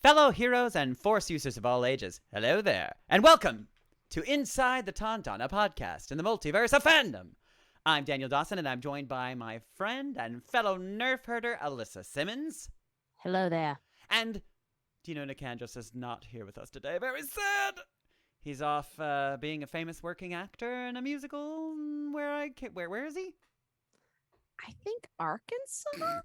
Fellow heroes and force users of all ages, hello there, and welcome to Inside the Tauntaun, a podcast in the multiverse of fandom. I'm Daniel Dawson, and I'm joined by my friend and fellow nerf herder, Alyssa Simmons. Hello there. And Dino Nicandros is not here with us today. Very sad. He's off being a famous working actor in a musical. Where is he? I think Arkansas?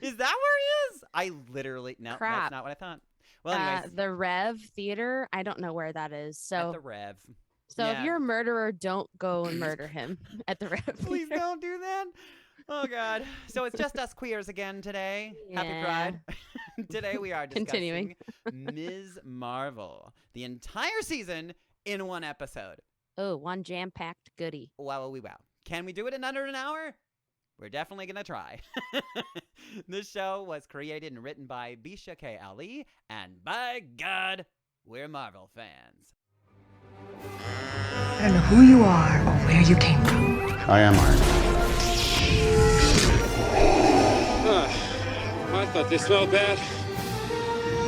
Is that where he is? I literally... No, Crap. That's not what I thought. Well, anyways. The Rev Theater. I don't know where that is. At the Rev. So if you're a murderer, don't go and murder him at the Rev Please Theater. don't do that. Oh, God. So it's just us queers again today. Yeah. Happy Pride. Today we are discussing Continuing. Ms. Marvel. The entire season in one episode. Oh, one jam-packed goodie. Wow. Can we do it in under an hour? We're definitely going to try. This show was created and written by Bisha K. Ali, and by God, we're Marvel fans. I don't know who you are or where you came from. I am Iron Man. I thought they smelled bad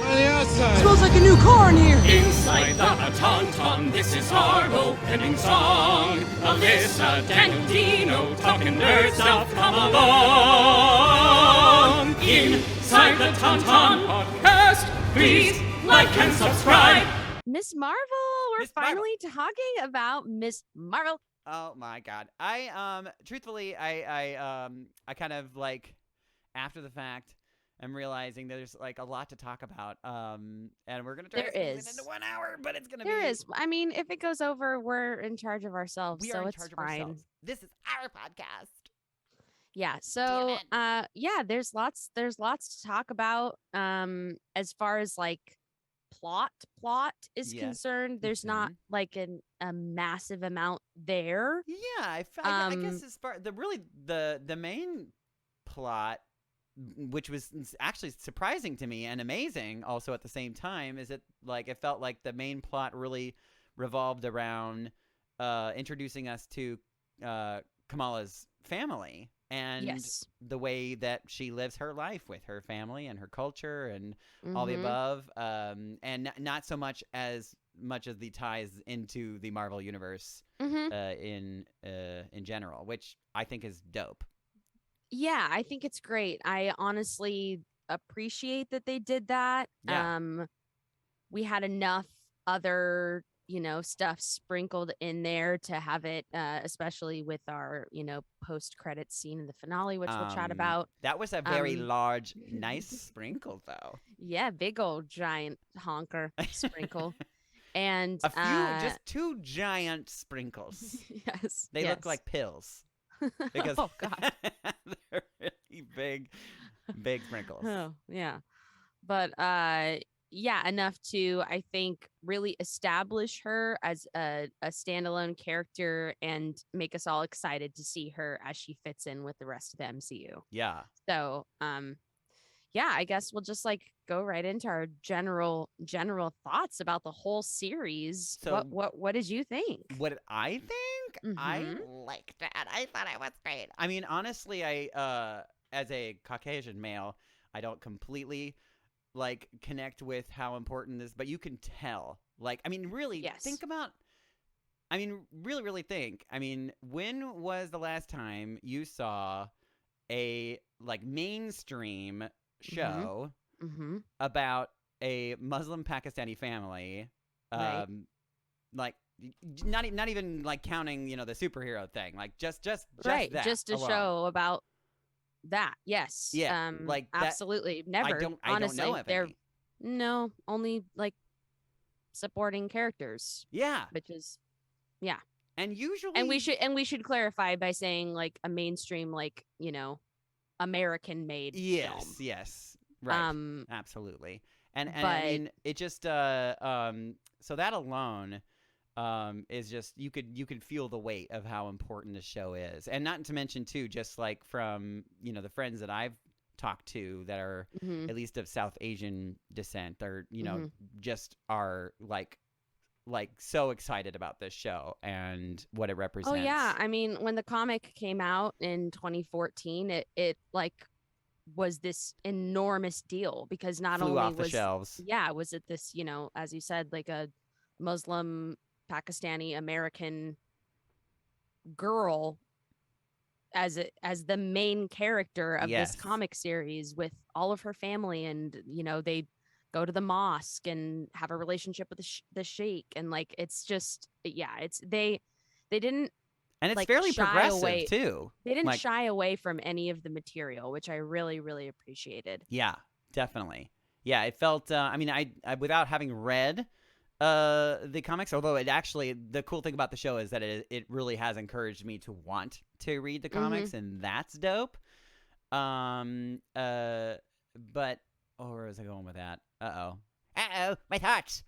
on the outside. Smells like a new car in here. Inside the Tauntaun, this is our opening song. Alyssa, Daniel, Dino, talking nerd stuff, come along. Inside the Tauntaun podcast, please like and subscribe. Miss Marvel. We're Miss Marvel. finally talking about Miss Marvel. Oh my God. Truthfully, I kind of like after the fact, I'm realizing there's like a lot to talk about. And we're going to try to squeeze it into 1 hour, but it's going to be. There is. I mean, if it goes over, we're in charge of ourselves. We so are in it's charge of fine. ourselves. This is our podcast. Yeah. So, Damn there's lots to talk about. As far as like plot is Yes. concerned, there's not like a massive amount there. Yeah, I guess as far the main plot, which was actually surprising to me and amazing also at the same time, is it felt like the main plot really revolved around introducing us to Kamala's family and Yes. the way that she lives her life with her family and her culture and all the above, and not so much as the ties into the Marvel universe in general, which I think is dope. Yeah, I think it's great. I honestly appreciate that they did that. Yeah. We had enough other, stuff sprinkled in there to have it, especially with our, post-credit scene in the finale, which we'll chat about. That was a very large, nice sprinkle, though. Yeah, big old giant honker sprinkle. And A few, just 2 giant sprinkles. yes, They look like pills. Because oh God. they're really big sprinkles. Oh, yeah. But yeah, enough to, I think, really establish her as a standalone character and make us all excited to see her as she fits in with the rest of the MCU. Yeah. So, yeah, I guess we'll just go right into our general thoughts about the whole series. So What did you think? What did I think? I liked it. I thought it was great. I mean, honestly, I as a Caucasian male, I don't completely connect with how important this, but you can tell. Really Yes. think about. Really think. When was the last time you saw a mainstream show about a Muslim Pakistani family? Right. Not even counting the superhero thing, just Right, that just a alone. show about that. Yes. Yeah, that- absolutely. Never. I don't honestly, know of they're any. no only supporting characters, Yeah, which is and usually and we should clarify by saying a mainstream American made film. yes, right, absolutely, and it just so that alone is just you could feel the weight of how important the show is, and not to mention too, just from the friends that I've talked to that are at least of South Asian descent, or just are so excited about this show and what it represents. Oh yeah, when the comic came out in 2014, it was this enormous deal because not Flew only off the was shelves. was it this, as you said, like a Muslim Pakistani American girl as the main character of this comic series with all of her family, and they go to the mosque and have a relationship with the sheikh, and like it's just it's they didn't, and it's like, fairly shy progressive away. too. They didn't shy away from any of the material, which I really, really appreciated. Yeah, definitely. Yeah, it felt. I mean, I without having read the comics, although it actually, the cool thing about the show is that it really has encouraged me to want to read the comics, and that's dope. But where was I going with that? Uh-oh, my thoughts.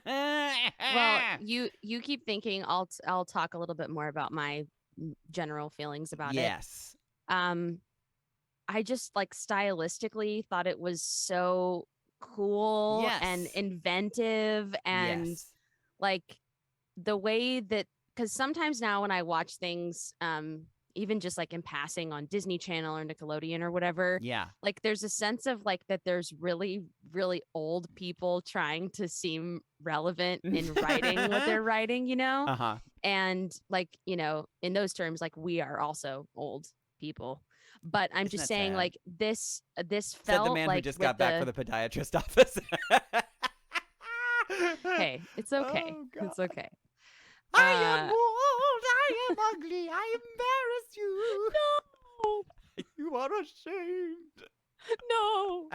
Well, you keep thinking. I'll talk a little bit more about my general feelings about it. Yes. I just, like, stylistically thought it was so cool and inventive, and like the way that, because sometimes now when I watch things, even just like in passing on Disney Channel or Nickelodeon or whatever, like there's a sense of like that there's really, really old people trying to seem relevant in writing what they're writing, and like, in those terms, like, we are also old people. But I'm just saying, sad? like, this felt Said the man like who just got back from the podiatrist office. Hey, it's okay. Oh, it's okay. I am old. I am ugly. I embarrass you. No. You are ashamed. No.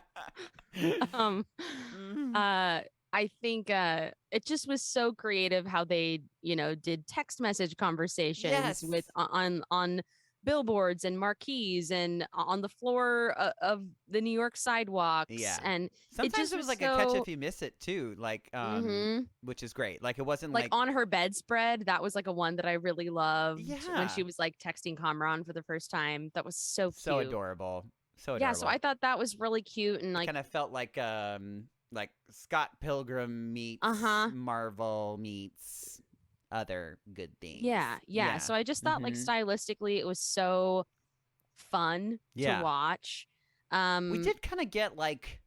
I think it just was so creative how they, did text message conversations with on billboards and marquees and on the floor of the New York sidewalks. Yeah. And sometimes it was like a catch if you miss it too, like which is great. Like it wasn't like on her bedspread. That was like a one that I really loved when she was like texting Kamran for the first time. That was so cute. So adorable. So adorable. Yeah, so I thought that was really cute, and like kind of felt like Scott Pilgrim meets Marvel meets other good things. Yeah. So I just thought like stylistically it was so fun to watch. We did kind of get like,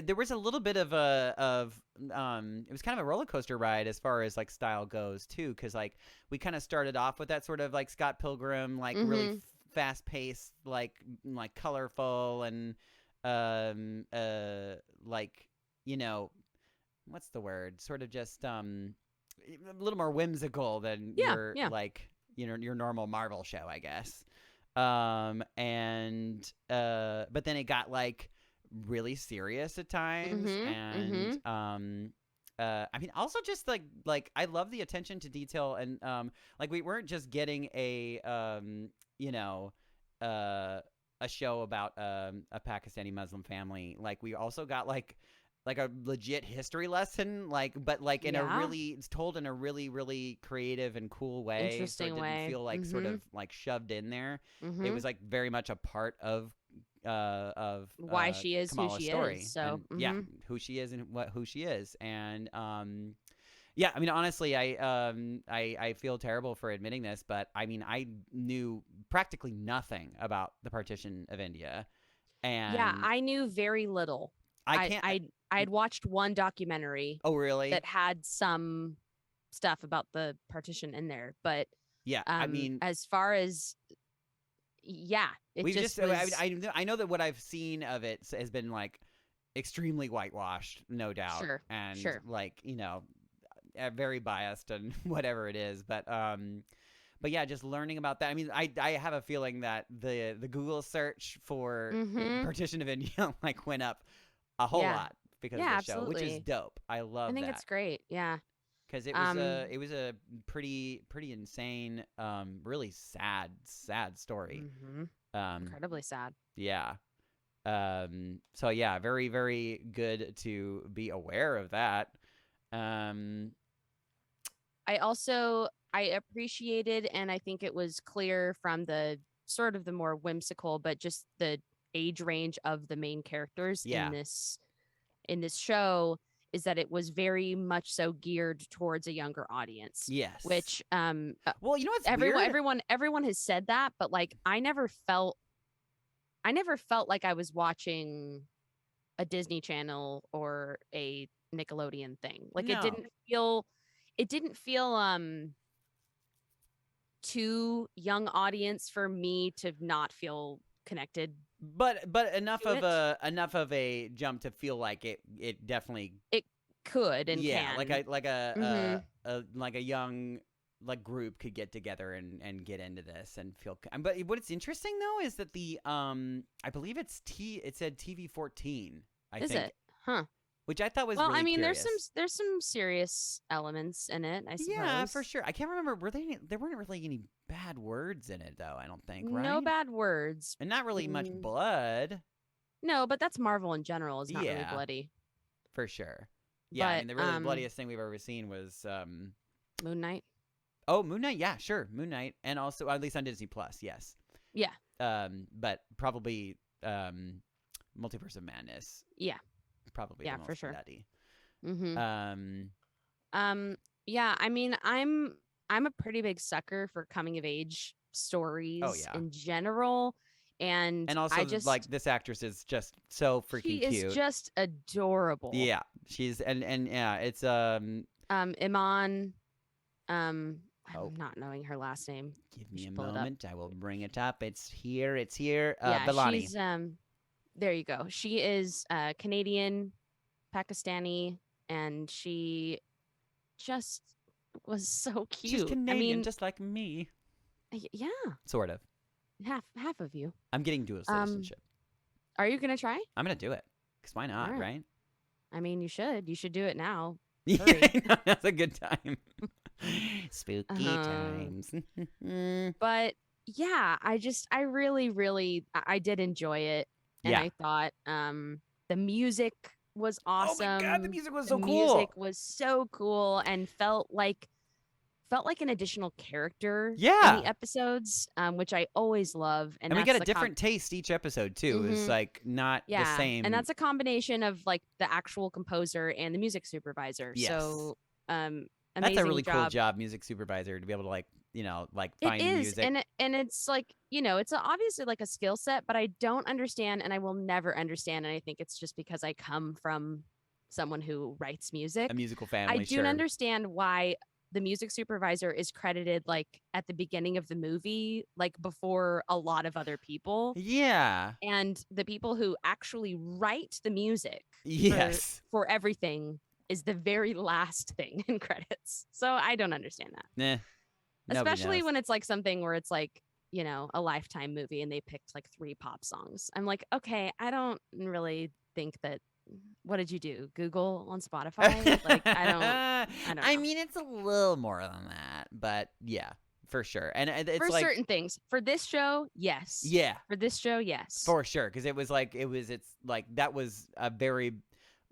there was a little bit of it was kind of a roller coaster ride as far as like style goes too, because like we kind of started off with that sort of like Scott Pilgrim, like really fast paced, like colorful and like, what's the word, sort of just a little more whimsical than your like your normal Marvel show, I guess. And but then it got like really serious at times, and I mean, also just like I love the attention to detail, and like we weren't just getting a show about a Pakistani Muslim family. Like we also got like a legit history lesson, but in a really, it's told in a really, really creative and cool way. Interesting so it didn't feel like sort of like shoved in there. It was like very much a part of why she is Kamala's who she story. is. So and, who she is and who she is. And I mean, honestly, I feel terrible for admitting this, but I mean, I knew practically nothing about the partition of India. And I knew very little. I had watched one documentary. Oh, really? That had some stuff about the partition in there, but I mean, as far as it just was... I know that what I've seen of it has been like extremely whitewashed, no doubt, and like very biased and whatever it is, but yeah, just learning about that. I mean, I have a feeling that the Google search for partition of India like went up a whole lot because of the show, which is dope. I think it's great. Yeah. Because it was a pretty insane, really sad story. Incredibly sad. Yeah. So yeah, very, very good to be aware of that. I appreciated, and I think it was clear from the sort of the more whimsical, but just the age range of the main characters in this show, is that it was very much so geared towards a younger audience. Yes. Which well, what's everyone has said that, but like I never felt I never felt like I was watching a Disney Channel or a Nickelodeon thing. Like No. it didn't feel too young audience for me to not feel connected. But enough of a jump to feel like it definitely it could and yeah, can. like a young like group could get together and get into this and feel. But what's interesting though is that the I believe it said TV 14. Is it? Huh. Which I thought was well. Really I mean, curious. there's some serious elements in it. I suppose. Yeah, for sure. I can't remember. There weren't really any bad words in it though. I don't think. Right? No bad words, and not really much blood. No, but that's Marvel in general. Is not really Yeah. bloody. For sure. Yeah, But, I mean, the bloodiest thing we've ever seen was Moon Knight. Oh, Moon Knight. Yeah, sure, Moon Knight, and also at least on Disney Plus. Yes. Yeah. But probably Multiverse of Madness. Yeah. Probably. Yeah, the most for sure. bloody. Mm-hmm. Yeah. I mean, I'm a pretty big sucker for coming of age stories in general. And also, like, this actress is just so freaking cute. She is just adorable. Yeah, she's and yeah, it's Iman. I'm not knowing her last name. Give me a moment. I will bring it up. It's here. Yeah, Bellani. she's there you go. She is Canadian, Pakistani, and she just was so cute. She's Canadian, just like me. Yeah. Sort of. Half of you. I'm getting dual citizenship. Are you gonna try? I'm gonna do it. Because why not, right? I mean, you should. You should do it now. Yeah, that's a good time. Spooky times. But yeah, I really I did enjoy it. And I thought the music was awesome. Oh my God, the music was so cool. The music was so cool and felt like an additional character in the episodes, which I always love. And we get a different taste each episode too. Mm-hmm. It's like not the same. And that's a combination of like the actual composer and the music supervisor. Yes. So amazing that's a really job. Cool job, music supervisor, to be able to like find music. And it's like, it's obviously like a skill set, but I don't understand and I will never understand. And I think it's just because I come from someone who writes music. A musical family, I do understand why the music supervisor is credited like at the beginning of the movie, like before a lot of other people. Yeah. And the people who actually write the music for everything is the very last thing in credits. So I don't understand that. Nah. Especially when it's like something where it's like, a Lifetime movie and they picked like 3 pop songs. I'm like, okay, I don't really think that. What did you do? Google on Spotify? Like, I don't know. I mean, it's a little more than that, but yeah, for sure. And it's for like, certain things. For this show, yes. Yeah. For this show, yes. For sure, because it's like that was a very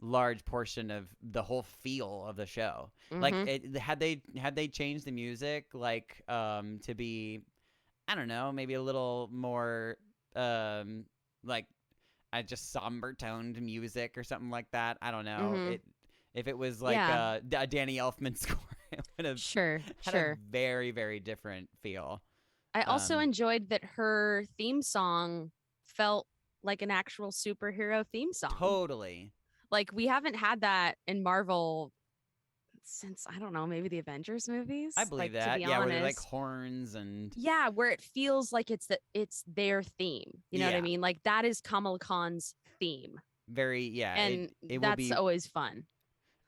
large portion of the whole feel of the show. Mm-hmm. Like, had they changed the music like to be, I don't know, maybe a little more like. Just somber toned music or something like that. I don't know. Mm-hmm. If it was like a Danny Elfman score, it would have had a very, very different feel. I also enjoyed that her theme song felt like an actual superhero theme song. Totally. Like, we haven't had that in Marvel since, I don't know, maybe the Avengers movies. I believe that. To be honest. Where they're like horns and where it feels like it's their theme. You know what I mean? Like, that is Kamala Khan's theme. Very, and it that's will be always fun.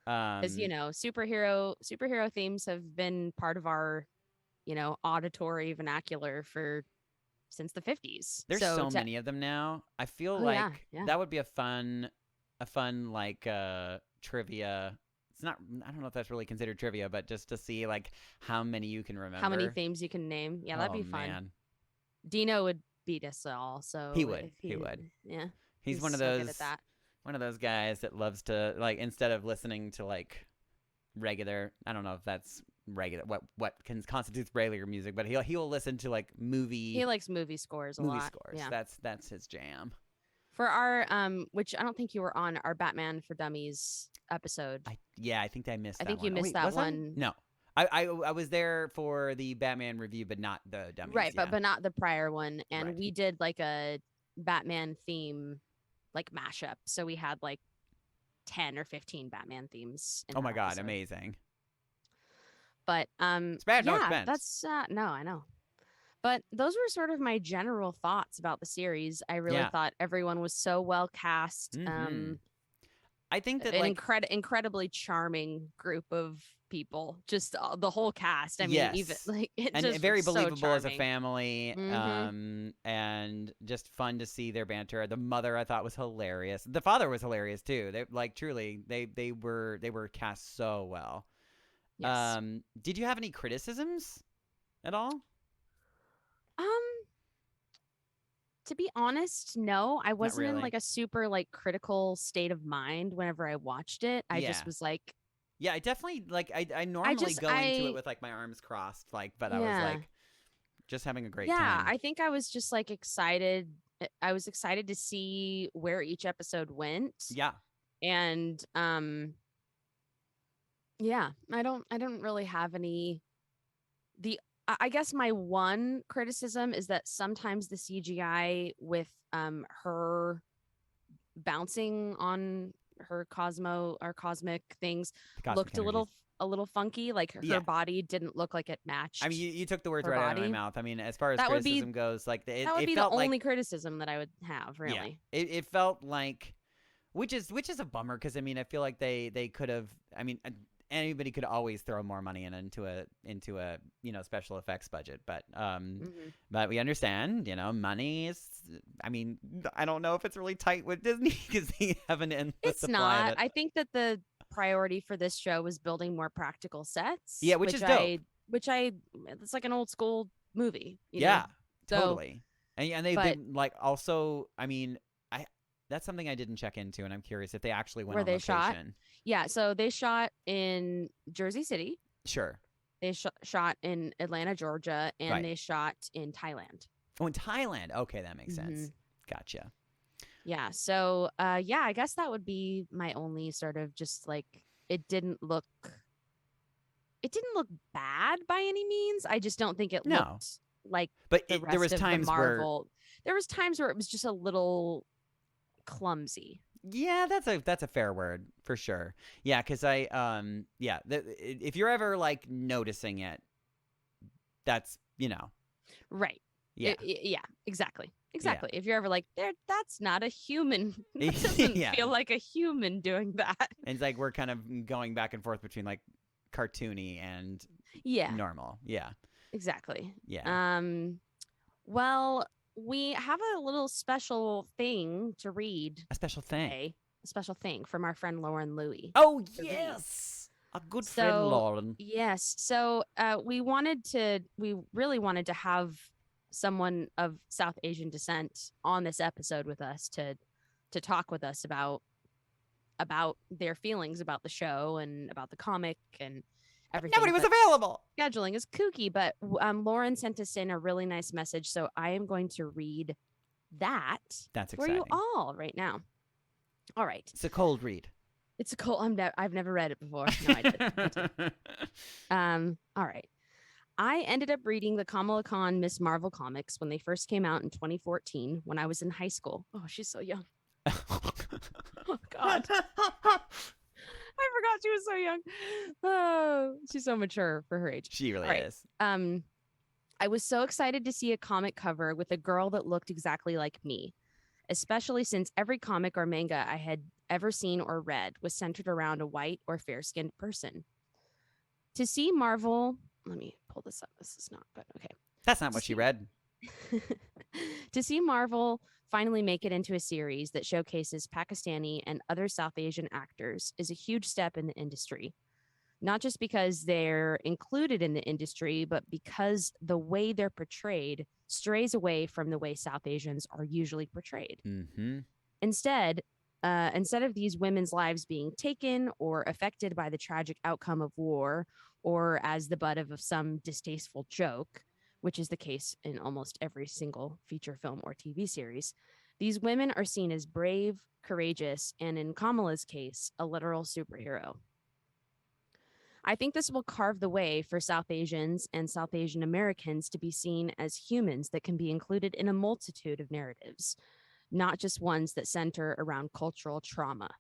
Because superhero themes have been part of our auditory vernacular since the 50s. There's so many of them now. I feel like that would be a fun like trivia. It's not, I don't know if that's really considered trivia, but just to see like how many you can remember. How many themes you can name. Yeah, that'd be fun. Man. Dino would beat us all. So he would. Yeah. He's one of so those good at that. One of those guys that loves to, like, instead of listening to like regular, I don't know if that's regular, what constitutes regular music, but he will listen to like He likes movie scores a lot. Movie scores. Yeah. That's his jam. For our which I don't think you were on, our Batman for Dummies episode. I think I missed that one. I think you missed that one. No. I was there for the Batman review, but not the Dummies. Right, but not the prior one. And we did like a Batman theme like mashup. So we had like 10 or 15 Batman themes. Oh my God, amazing. But it's bad, no expense. That's no, I know. But those were sort of my general thoughts about the series. I really thought everyone was so well cast. I think that an incredibly charming group of people, just the whole cast. I mean, even like and very believable so as a family, and just fun to see their banter. The mother I thought was hilarious. The father was hilarious too. They like truly they were cast so well. Yes. Did you have any criticisms at all? To be honest, no. I wasn't really. in like a super like critical state of mind whenever I watched it. I just was like, I definitely like I normally go into it with like my arms crossed, like, but I was like just having a great time. Yeah, I think I was just like excited. I was excited to see where each episode went. Yeah. And I don't really have any. I guess my one criticism is that sometimes the CGI with her bouncing on her cosmic things looked energies. a little funky. Like her body didn't look like it matched. I mean, you took the words right out of my mouth. I mean, as far as that criticism goes, like that would be the only criticism that I would have. Really, it felt like, which is a bummer because I mean, I feel like they could have. I mean. Anybody could always throw more money into a special effects budget, but but we understand, money is. I mean, I don't know if it's really tight with Disney because they have an endless supply. It's not. I think that the priority for this show was building more practical sets. Yeah, which is dope. It's like an old school movie. Totally. And they've been like also. I mean, that's something I didn't check into, and I'm curious if they actually went on location. Shot. Yeah, so they shot in Jersey City. Sure. They shot in Atlanta, Georgia, and they shot in Thailand. Oh, in Thailand. Okay, that makes sense. Gotcha. Yeah, so I guess that would be my only sort of just like it didn't look bad by any means. I just don't think it looked like but the rest there was of times the Marvel. There was times where it was just a little clumsy. Yeah, that's a fair word for sure. Yeah, because if you're ever like noticing it, that's right. Yeah, exactly. Yeah. If you're ever like that's not a human. That doesn't feel like a human doing that. And it's like we're kind of going back and forth between like cartoony and normal. Yeah, exactly. Yeah. Well. We have a little special thing to read. A special thing. Today. A special thing from our friend Lauren Louie. Oh, yes. A good friend, Lauren. Yes. So we really wanted to have someone of South Asian descent on this episode with us to talk with us about their feelings about the show and about the comic and everything. Nobody was available. Scheduling is kooky, but Lauren sent us in a really nice message, so I am going to read that. That's exciting. For you all right now. All right. It's a cold read. It's a cold. I've never read it before. No, I did. All right. I ended up reading the Kamala Khan Miss Marvel comics when they first came out in 2014 when I was in high school. Oh, she's so young. Oh God. I forgot she was so young. Oh, she's so mature for her age. She really is. I was so excited to see a comic cover with a girl that looked exactly like me, especially since every comic or manga I had ever seen or read was centered around a white or fair-skinned person. To see Marvel, let me pull this up. This is not good. Okay. That's not what she read. To see Marvel finally make it into a series that showcases Pakistani and other South Asian actors is a huge step in the industry. Not just because they're included in the industry, but because the way they're portrayed strays away from the way South Asians are usually portrayed. Mm-hmm. Instead of these women's lives being taken or affected by the tragic outcome of war or as the butt of some distasteful joke, which is the case in almost every single feature film or TV series, these women are seen as brave, courageous, and in Kamala's case, a literal superhero. I think this will carve the way for South Asians and South Asian Americans to be seen as humans that can be included in a multitude of narratives, not just ones that center around cultural trauma.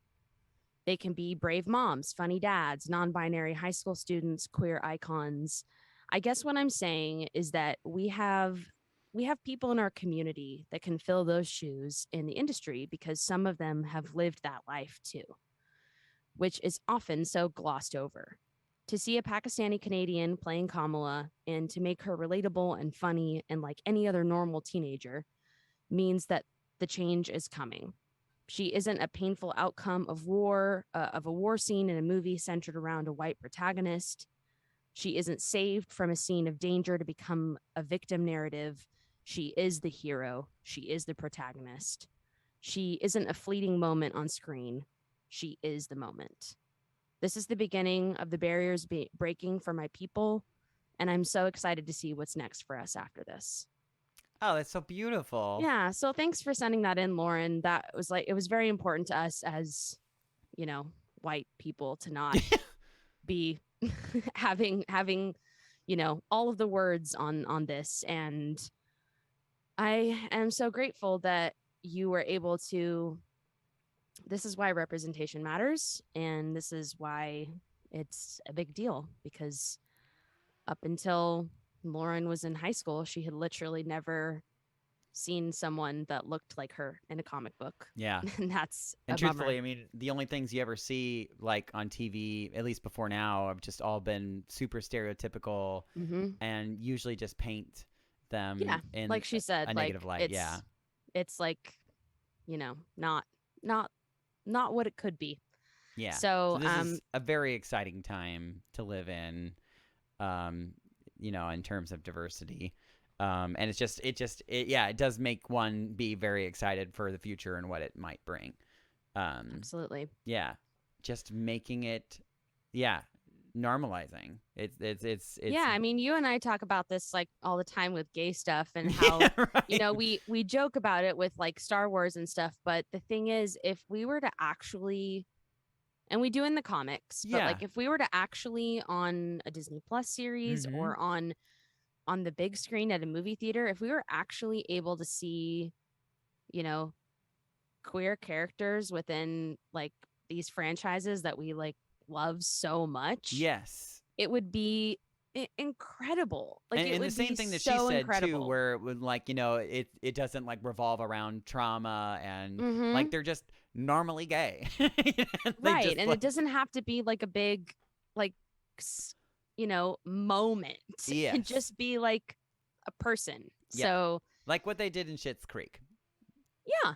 They can be brave moms, funny dads, non-binary high school students, queer icons. I guess what I'm saying is that we have people in our community that can fill those shoes in the industry because some of them have lived that life too, which is often so glossed over. To see a Pakistani Canadian playing Kamala and to make her relatable and funny and like any other normal teenager means that the change is coming. She isn't a painful outcome of a war scene in a movie centered around a white protagonist. She isn't saved from a scene of danger to become a victim narrative. She is the hero. She is the protagonist. She isn't a fleeting moment on screen. She is the moment. This is the beginning of the barriers breaking for my people, and I'm so excited to see what's next for us after this. Oh, that's so beautiful. Yeah, so thanks for sending that in, Lauren. That was it was very important to us as, white people to not be having, all of the words on this. And I am so grateful that you were able to. This is why representation matters, and this is why it's a big deal, because up until Lauren was in high school, she had literally never seen someone that looked like her in a comic book. Yeah. And that's and a truthfully, bummer. I mean, the only things you ever see like on TV, at least before now, have just all been super stereotypical and usually just paint them in like she said, a negative light. Yeah. It's like, not what it could be. Yeah. So this is a very exciting time to live in, in terms of diversity. And it does make one be very excited for the future and what it might bring. Absolutely. Yeah. Just making it, normalizing. It's yeah, I mean, you and I talk about this like all the time with gay stuff and how right. we joke about it with like Star Wars and stuff, but the thing is, if we were to actually, and we do in the comics, but like if we were to actually on a Disney Plus series or on the big screen at a movie theater, if we were actually able to see, queer characters within like these franchises that we like love so much, yes, it would be incredible. Like, and, it would the same be thing that so she said incredible. too, where it would it doesn't like revolve around trauma and like they're just normally gay, right? And it doesn't have to be like a big like moment. Yes. It can just be like a person. Yeah. So like what they did in Schitt's Creek. Yeah.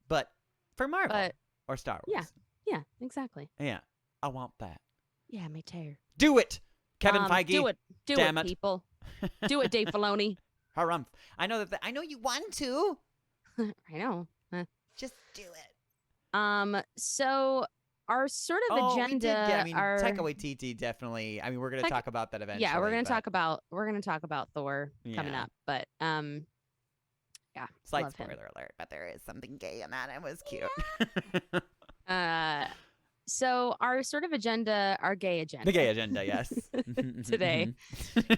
But for Marvel or Star Wars. Yeah, exactly. Yeah. I want that. Yeah, me too. Do it, Kevin Feige. Do it. Damn it, people. Do it, Dave Filoni. Harumph. I know I know you want to. I know. Just do it. So our sort of agenda. Taika Waititi definitely. I mean, we're going to talk about that eventually. Yeah, we're going to talk about Thor coming up, but yeah. Slight spoiler alert, but there is something gay in that. It was cute. So our sort of agenda, our gay agenda. The gay agenda, yes. Today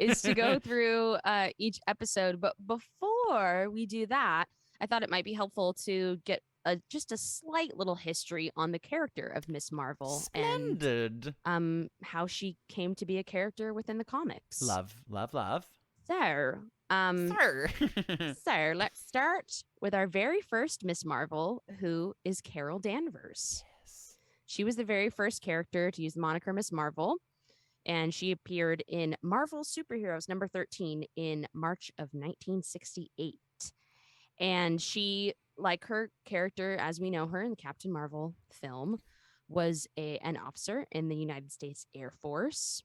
is to go through each episode. But before we do that, I thought it might be helpful to get just a slight little history on the character of Miss Marvel. Splendid. And how she came to be a character within the comics. Love. So, so let's start with our very first Miss Marvel, who is Carol Danvers. Yes. She was the very first character to use the moniker Miss Marvel, and she appeared in Marvel Superheroes number 13 in March of 1968. And she, like her character as we know her in the Captain Marvel film, was an officer in the United States Air Force.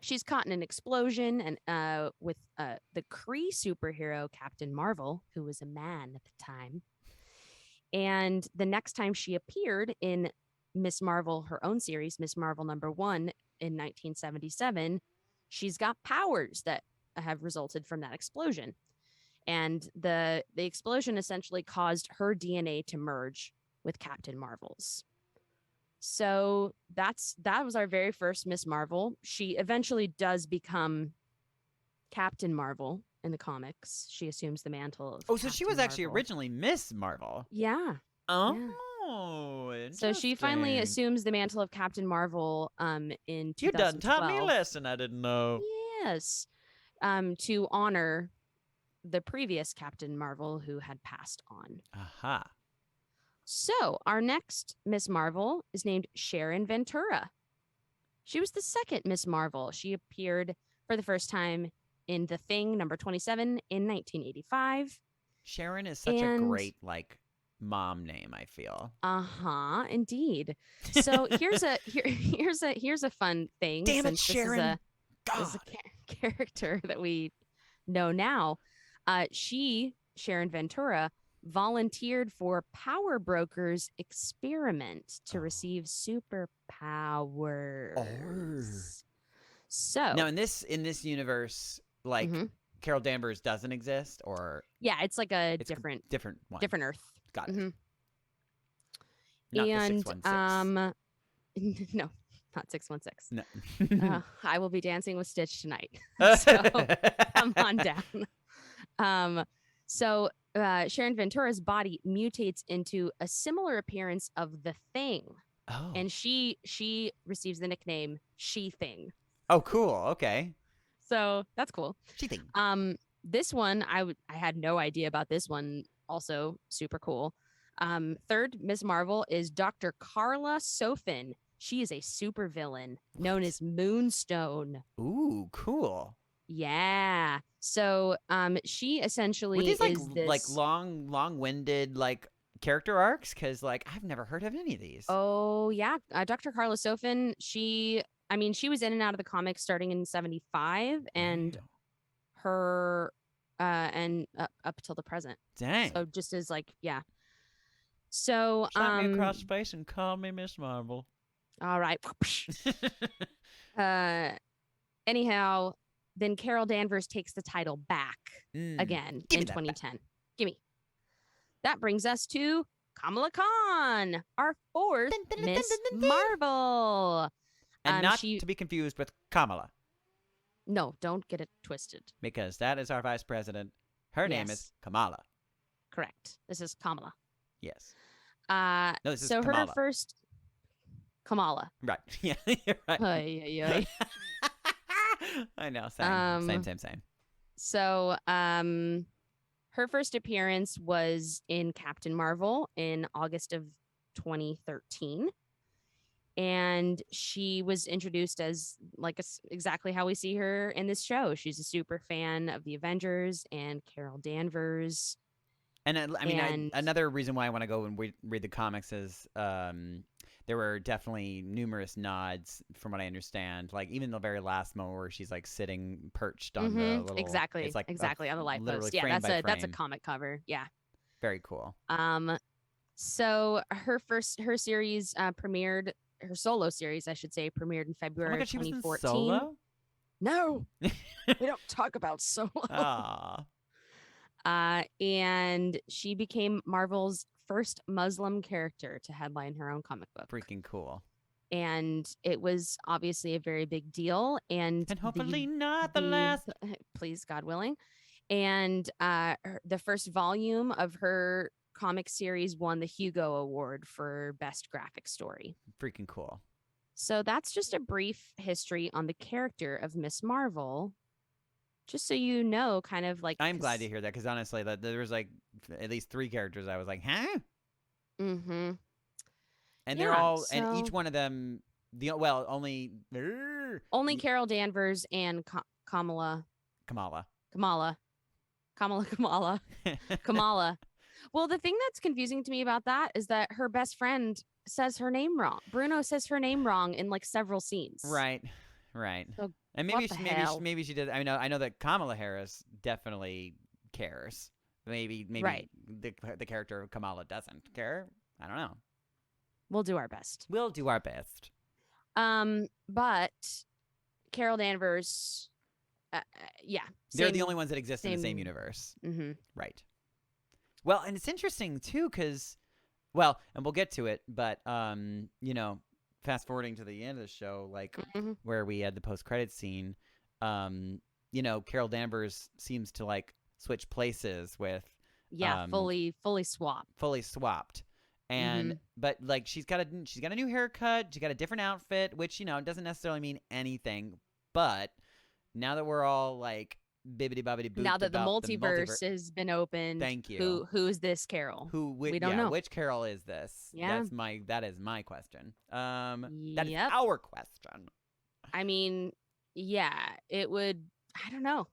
She's caught in an explosion and with the Kree superhero Captain Marvel, who was a man at the time. And the next time she appeared in Miss Marvel, her own series, Miss Marvel number 1 in 1977, she's got powers that have resulted from that explosion. And the explosion essentially caused her DNA to merge with Captain Marvel's. So that was our very first Miss Marvel. She eventually does become Captain Marvel in the comics. She assumes the mantle of Oh, so she was Captain actually Marvel. originally Miss Marvel. Yeah. Oh, So she finally interesting. assumes the mantle of Captain Marvel in 2012. You done taught me a lesson I didn't know. Yes. To honor the previous Captain Marvel who had passed on. Aha. So our next Miss Marvel is named Sharon Ventura. She was the second Miss Marvel. She appeared for the first time in The Thing, number 27, in 1985. Sharon is such a great, like, mom name, I feel. Indeed. So here's a fun thing. Damn it, since Sharon. This is a character that we know now. Sharon Ventura, volunteered for Power Broker's experiment to receive superpowers. So now in this universe, like Carol Danvers doesn't exist, or it's like it's different one. different Earth. Got it. Not and the 616. No, not 616. No. I will be dancing with Stitch tonight. So come on down. So Sharon Ventura's body mutates into a similar appearance of the Thing. Oh. And she receives the nickname She-Thing. Oh, cool. Okay. So that's cool. She-Thing. This one, I had no idea about this one. Also super cool. Third Miss Marvel is Dr. Carla Sofin. She is a supervillain known as Moonstone. Ooh, cool. Yeah. So she essentially these is this like long-winded like character arcs, because like I've never heard of any of these. Oh yeah, Dr. Carla Sofin. She was in and out of the comics starting in 75, and her and up till the present. Dang. So just as like So Slap me across space and call me Miss Marvel. All right. Anyhow, then Carol Danvers takes the title back again in 2010. Gimme. That brings us to Kamala Khan, our fourth Miss Marvel. And not to be confused with Kamala. No, don't get it twisted. Because that is our vice president. Her name is Kamala. Correct. This is Kamala. Yes. No, this is so Kamala. Her first Kamala. Right. Yeah, you're right. Ay. I know. Same. So, her first appearance was in Captain Marvel in August of 2013. And she was introduced as like exactly how we see her in this show. She's a super fan of the Avengers and Carol Danvers. And another reason why I want to go and read the comics is there were definitely numerous nods, from what I understand. Like even the very last moment where she's like sitting perched on the little, exactly on the light post. Yeah, that's a comic cover. Yeah, very cool. So her series premiered. Her solo series, I should say, premiered in February of 2014. She was in solo? No, we don't talk about solo. And she became Marvel's first Muslim character to headline her own comic book. Freaking cool. And it was obviously a very big deal. And hopefully not the last. Please, God willing. And the first volume of her comic series won the Hugo Award for Best Graphic Story. Freaking cool. So that's just a brief history on the character of Miss Marvel. Just so you know, kind of like... I'm glad to hear that, because honestly, there was like at least 3 characters I was like, huh? Mm-hmm. And they're all, and each one of them, only Carol Danvers and Kamala. Well, the thing that's confusing to me about that is that her best friend says her name wrong. Bruno says her name wrong in like several scenes. Right. So And maybe she did. I know that Kamala Harris definitely cares. Maybe right. the character of Kamala doesn't care. I don't know. We'll do our best. But Carol Danvers, they're the only ones that exist in the same universe. Mm-hmm. Right. Well, and it's interesting too, because, and we'll get to it, but fast forwarding to the end of the show, like where we had the post-credit scene, Carol Danvers seems to like switch places with. Yeah, fully swapped. And but like she's got a new haircut, she got a different outfit, which doesn't necessarily mean anything. But now that we're all like bibbity bobbity boop, now that the multiverse has been opened, thank you. Who's this Carol? We don't know which Carol is this. Yeah, that is my question. That is our question. I mean, yeah, it would. I don't know.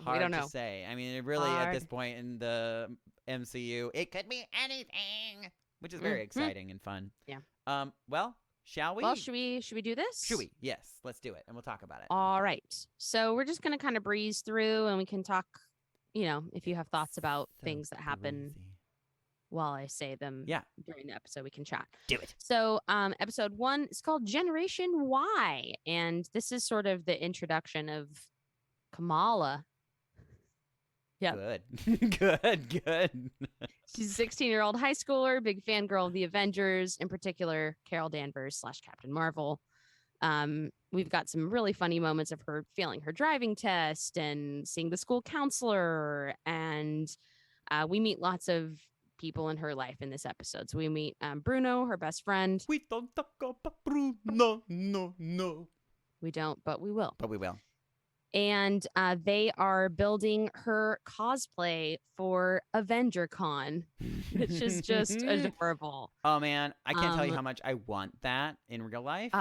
Hard to say. I mean, it really at this point in the MCU, it could be anything, which is very exciting and fun. Yeah. Well, shall we? Well, should we do this? Should we? Yes, let's do it, and we'll talk about it. All right. So we're just gonna kind of breeze through, and we can talk. If you have thoughts about things that happen while I say them. Yeah. During the episode, we can chat. Do it. So, episode 1 is called Generation Y, and this is sort of the introduction of Kamala. Yeah. Good. She's a 16-year-old high schooler, big fangirl of the Avengers, in particular, Carol Danvers / Captain Marvel. We've got some really funny moments of her failing her driving test and seeing the school counselor. And we meet lots of people in her life in this episode. So we meet Bruno, her best friend. We don't talk about Bruno. No. We don't, but we will. And they are building her cosplay for AvengerCon, which is just adorable. Oh, man. I can't tell you how much I want that in real life.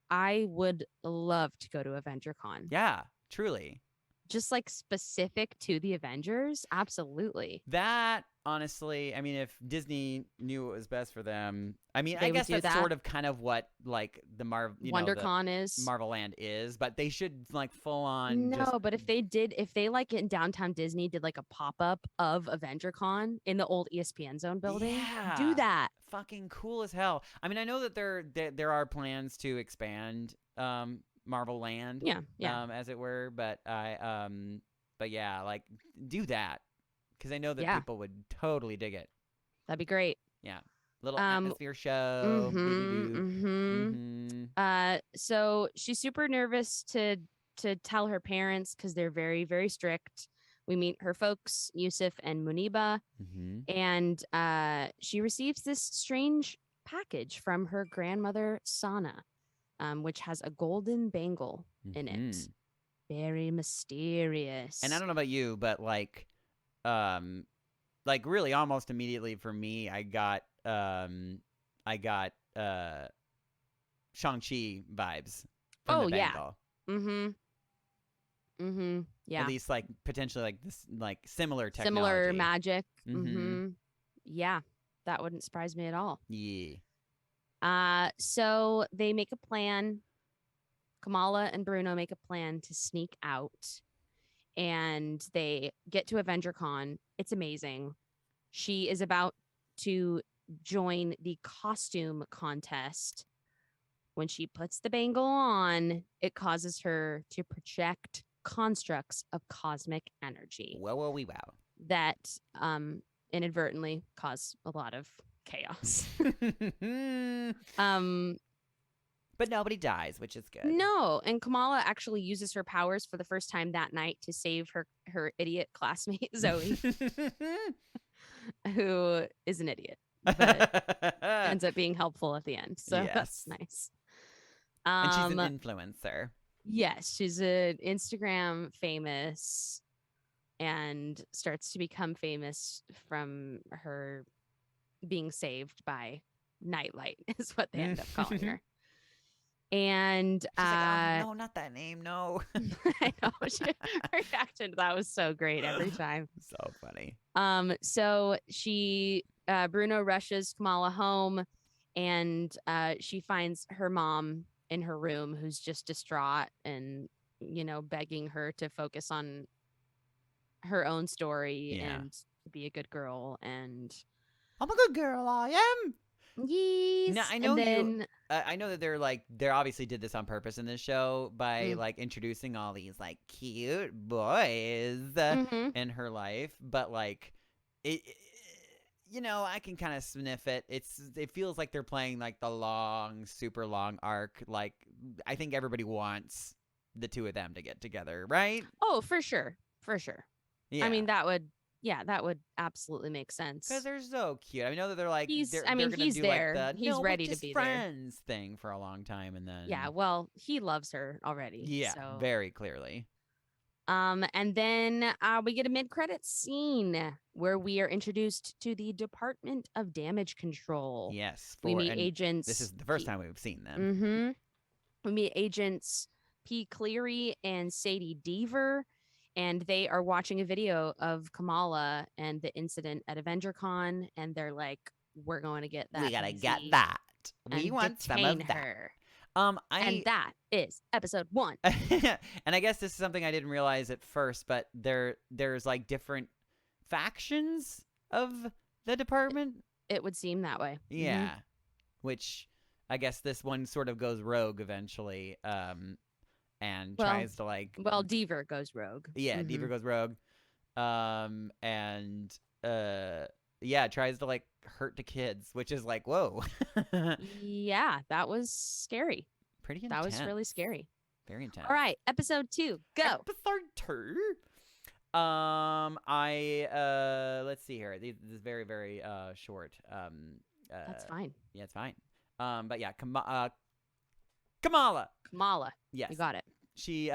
I would love to go to AvengerCon. Yeah, truly. Just like specific to the Avengers. Absolutely. That, honestly, I mean, if Disney knew it was best for them, I mean, I guess that's sort of kind of what like the WonderCon is. Marvel Land is, but they should like full on. No, but if they like in downtown Disney did like a pop-up of AvengerCon in the old ESPN Zone building, do that. Fucking cool as hell. I mean, I know that there are plans to expand Marvel Land, as it were, but yeah, like do that because I know that people would totally dig it. That'd be great. Yeah, little atmosphere show. So she's super nervous to tell her parents because they're very, very strict. We meet her folks, Yusuf and Muniba, and she receives this strange package from her grandmother Sana. Which has a golden bangle in it. Very mysterious. And I don't know about you, but like really almost immediately for me, I got Shang-Chi vibes from the bangle. Yeah. At least like potentially like this like similar technology. Similar magic. Yeah. That wouldn't surprise me at all. Yeah. So they make a plan. Kamala and Bruno make a plan to sneak out, and they get to AvengerCon. It's amazing. She is about to join the costume contest. When she puts the bangle on, it causes her to project constructs of cosmic energy. Wow. That inadvertently cause a lot of chaos. But nobody dies, which is good. No, and Kamala actually uses her powers for the first time that night to save her idiot classmate Zoe, who is an idiot, but ends up being helpful at the end. So that's nice. And she's an influencer. Yes, she's an Instagram famous and starts to become famous from her being saved by Nightlight is what they end up calling her. And she's like, oh, no, not that name, no. I know. Her reaction to that was so great every time. So funny. So she Bruno rushes Kamala home, and she finds her mom in her room, who's just distraught and begging her to focus on her own story and be a good girl. And I'm a good girl, I am. Yes. Now, I know I know that they're obviously did this on purpose in this show by like introducing all these like cute boys in her life, but like it I can kind of sniff it. It feels like they're playing like the super long arc. Like I think everybody wants the two of them to get together, right? Oh, for sure. Yeah. I mean, that would absolutely make sense. Because they're so cute. I know that they're like, He's they're gonna do there. like the He's no, ready we're to just be there. friends thing for a long time, and then Yeah, well, he loves her already. yeah, so. very clearly. And then we get a mid-credits scene where we are introduced to the Department of Damage Control. Yes, we meet and agents. This is the first time we've seen them. Mm-hmm. We meet agents P. Cleary and Sadie Deaver, and they are watching a video of Kamala and the incident at AvengerCon, and they're like, "We're going to get that. We gotta BZ get that. We and want some detain of that." her." And that is episode 1. And I guess this is something I didn't realize at first, but there's like different factions of the department. It would seem that way. Yeah. Mm-hmm. Which I guess this one sort of goes rogue eventually, and tries to like. Well, Deaver goes rogue. Yeah, Mm-hmm. Deaver goes rogue, and tries to like hurt the kids, which is like, whoa. Yeah, that was scary. Pretty intense. That was really scary. Very intense. All right, episode 2, go. Episode 2. Let's see here. This is very, very short. That's fine. Yeah, it's fine. But yeah, Kamala. Yes, you got it. She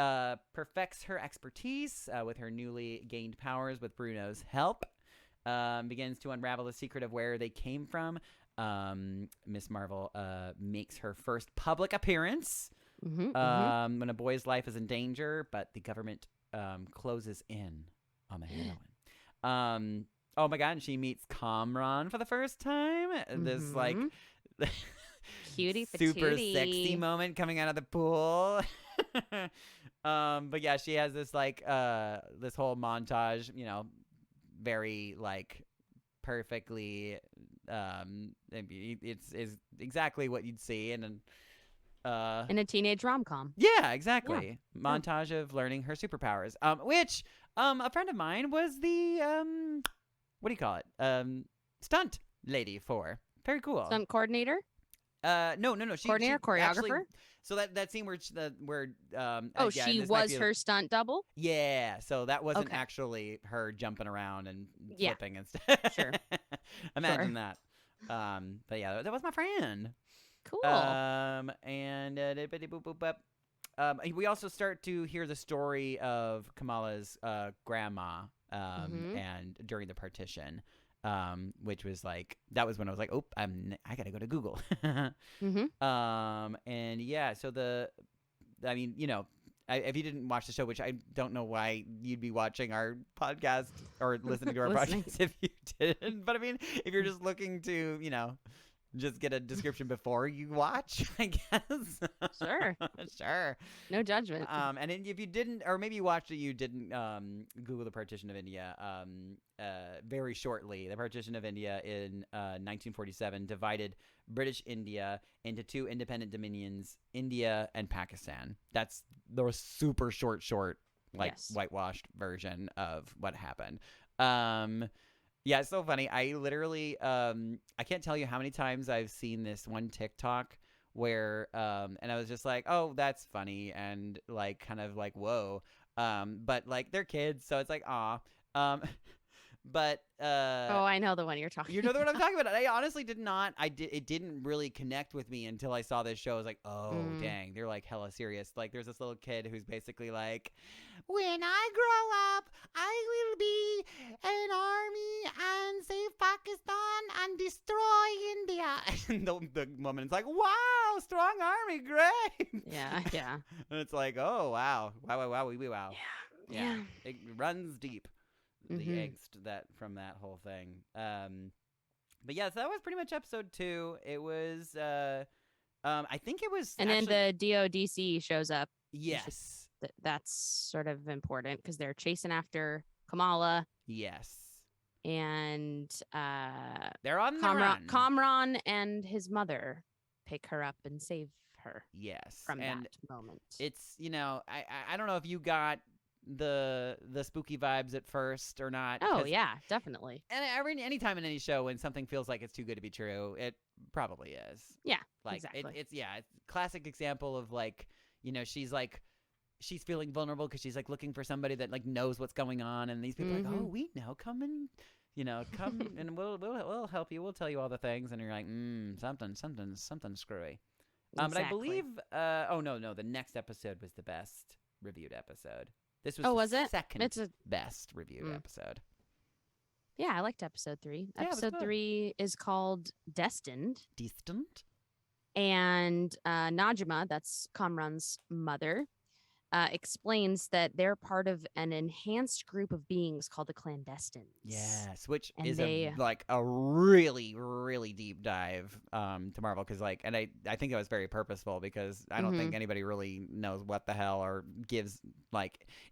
perfects her expertise with her newly gained powers with Bruno's help. Begins to unravel the secret of where they came from. Miss Marvel makes her first public appearance when a boy's life is in danger, but the government closes in on the heroine. Oh my god, and she meets Kamran for the first time. This like cutie super patootie. sexy moment coming out of the pool. But yeah, she has this like this whole montage, you know, very like perfectly it's exactly what you'd see in a teenage rom-com. Yeah, exactly. Yeah. Montage of learning her superpowers. Which a friend of mine was the what do you call it? Stunt lady for. Very cool. Stunt coordinator? No. Coordinator, choreographer. Actually, so that scene where she was her stunt double. Yeah, so that wasn't actually her jumping around and flipping and stuff. Sure. Imagine that. But yeah, that was my friend. Cool. And we also start to hear the story of Kamala's grandma and during the partition. Which was like, that was when I was like, oh, I gotta go to Google. And yeah, so I mean, you know, if you didn't watch the show, which I don't know why you'd be watching our podcast or listening to our podcast if you didn't, but I mean, if you're just looking to, you know, just get a description before you watch, I guess. Sure. Sure. No judgment. And if you didn't, or maybe you watched it, you didn't Google the partition of India very shortly. The partition of India in 1947 divided British India into 2 independent dominions, India and Pakistan. That's the super short, whitewashed version of what happened. Yeah, it's so funny. I literally, I can't tell you how many times I've seen this one TikTok where, and I was just like, oh, that's funny. And like, kind of like, whoa. But like they're kids. So it's like, aw. But I know the one you're talking about. You know the one I'm talking about. I honestly did not. It didn't really connect with me until I saw this show. I was like, oh, dang. They're like hella serious. Like there's this little kid who's basically like, when I grow up, I will be an army and save Pakistan and destroy India. And the woman's like, wow, strong army, great. Yeah. And it's like, oh, wow. Wow. Yeah. It runs deep. The angst from that whole thing. But yeah, so that was pretty much episode 2. It was I think it was and actually, then the DODC shows up. Yes. That's sort of important because they're chasing after Kamala. Yes. And they're on the run. Kamran and his mother pick her up and save her. Yes. From that moment. It's, you know, I don't know if you got the spooky vibes at first or not. Oh yeah, definitely. And anytime in any show when something feels like it's too good to be true, it probably is. Yeah, like exactly. It's a classic example of like, you know, she's she's feeling vulnerable because she's like looking for somebody that like knows what's going on, and these people are like, oh, we know, come and come and we'll help you, we'll tell you all the things, and you're like, something screwy. But I believe the next episode was the best reviewed episode. This was the second best reviewed episode. Yeah, I liked episode 3. Yeah, episode 3 is called Destined. And Najima, that's Kamran's mother, explains that they're part of an enhanced group of beings called the Clandestines. Yes, which is a really, really deep dive to Marvel, because and I think it was very purposeful, because I don't think anybody really knows what the hell or gives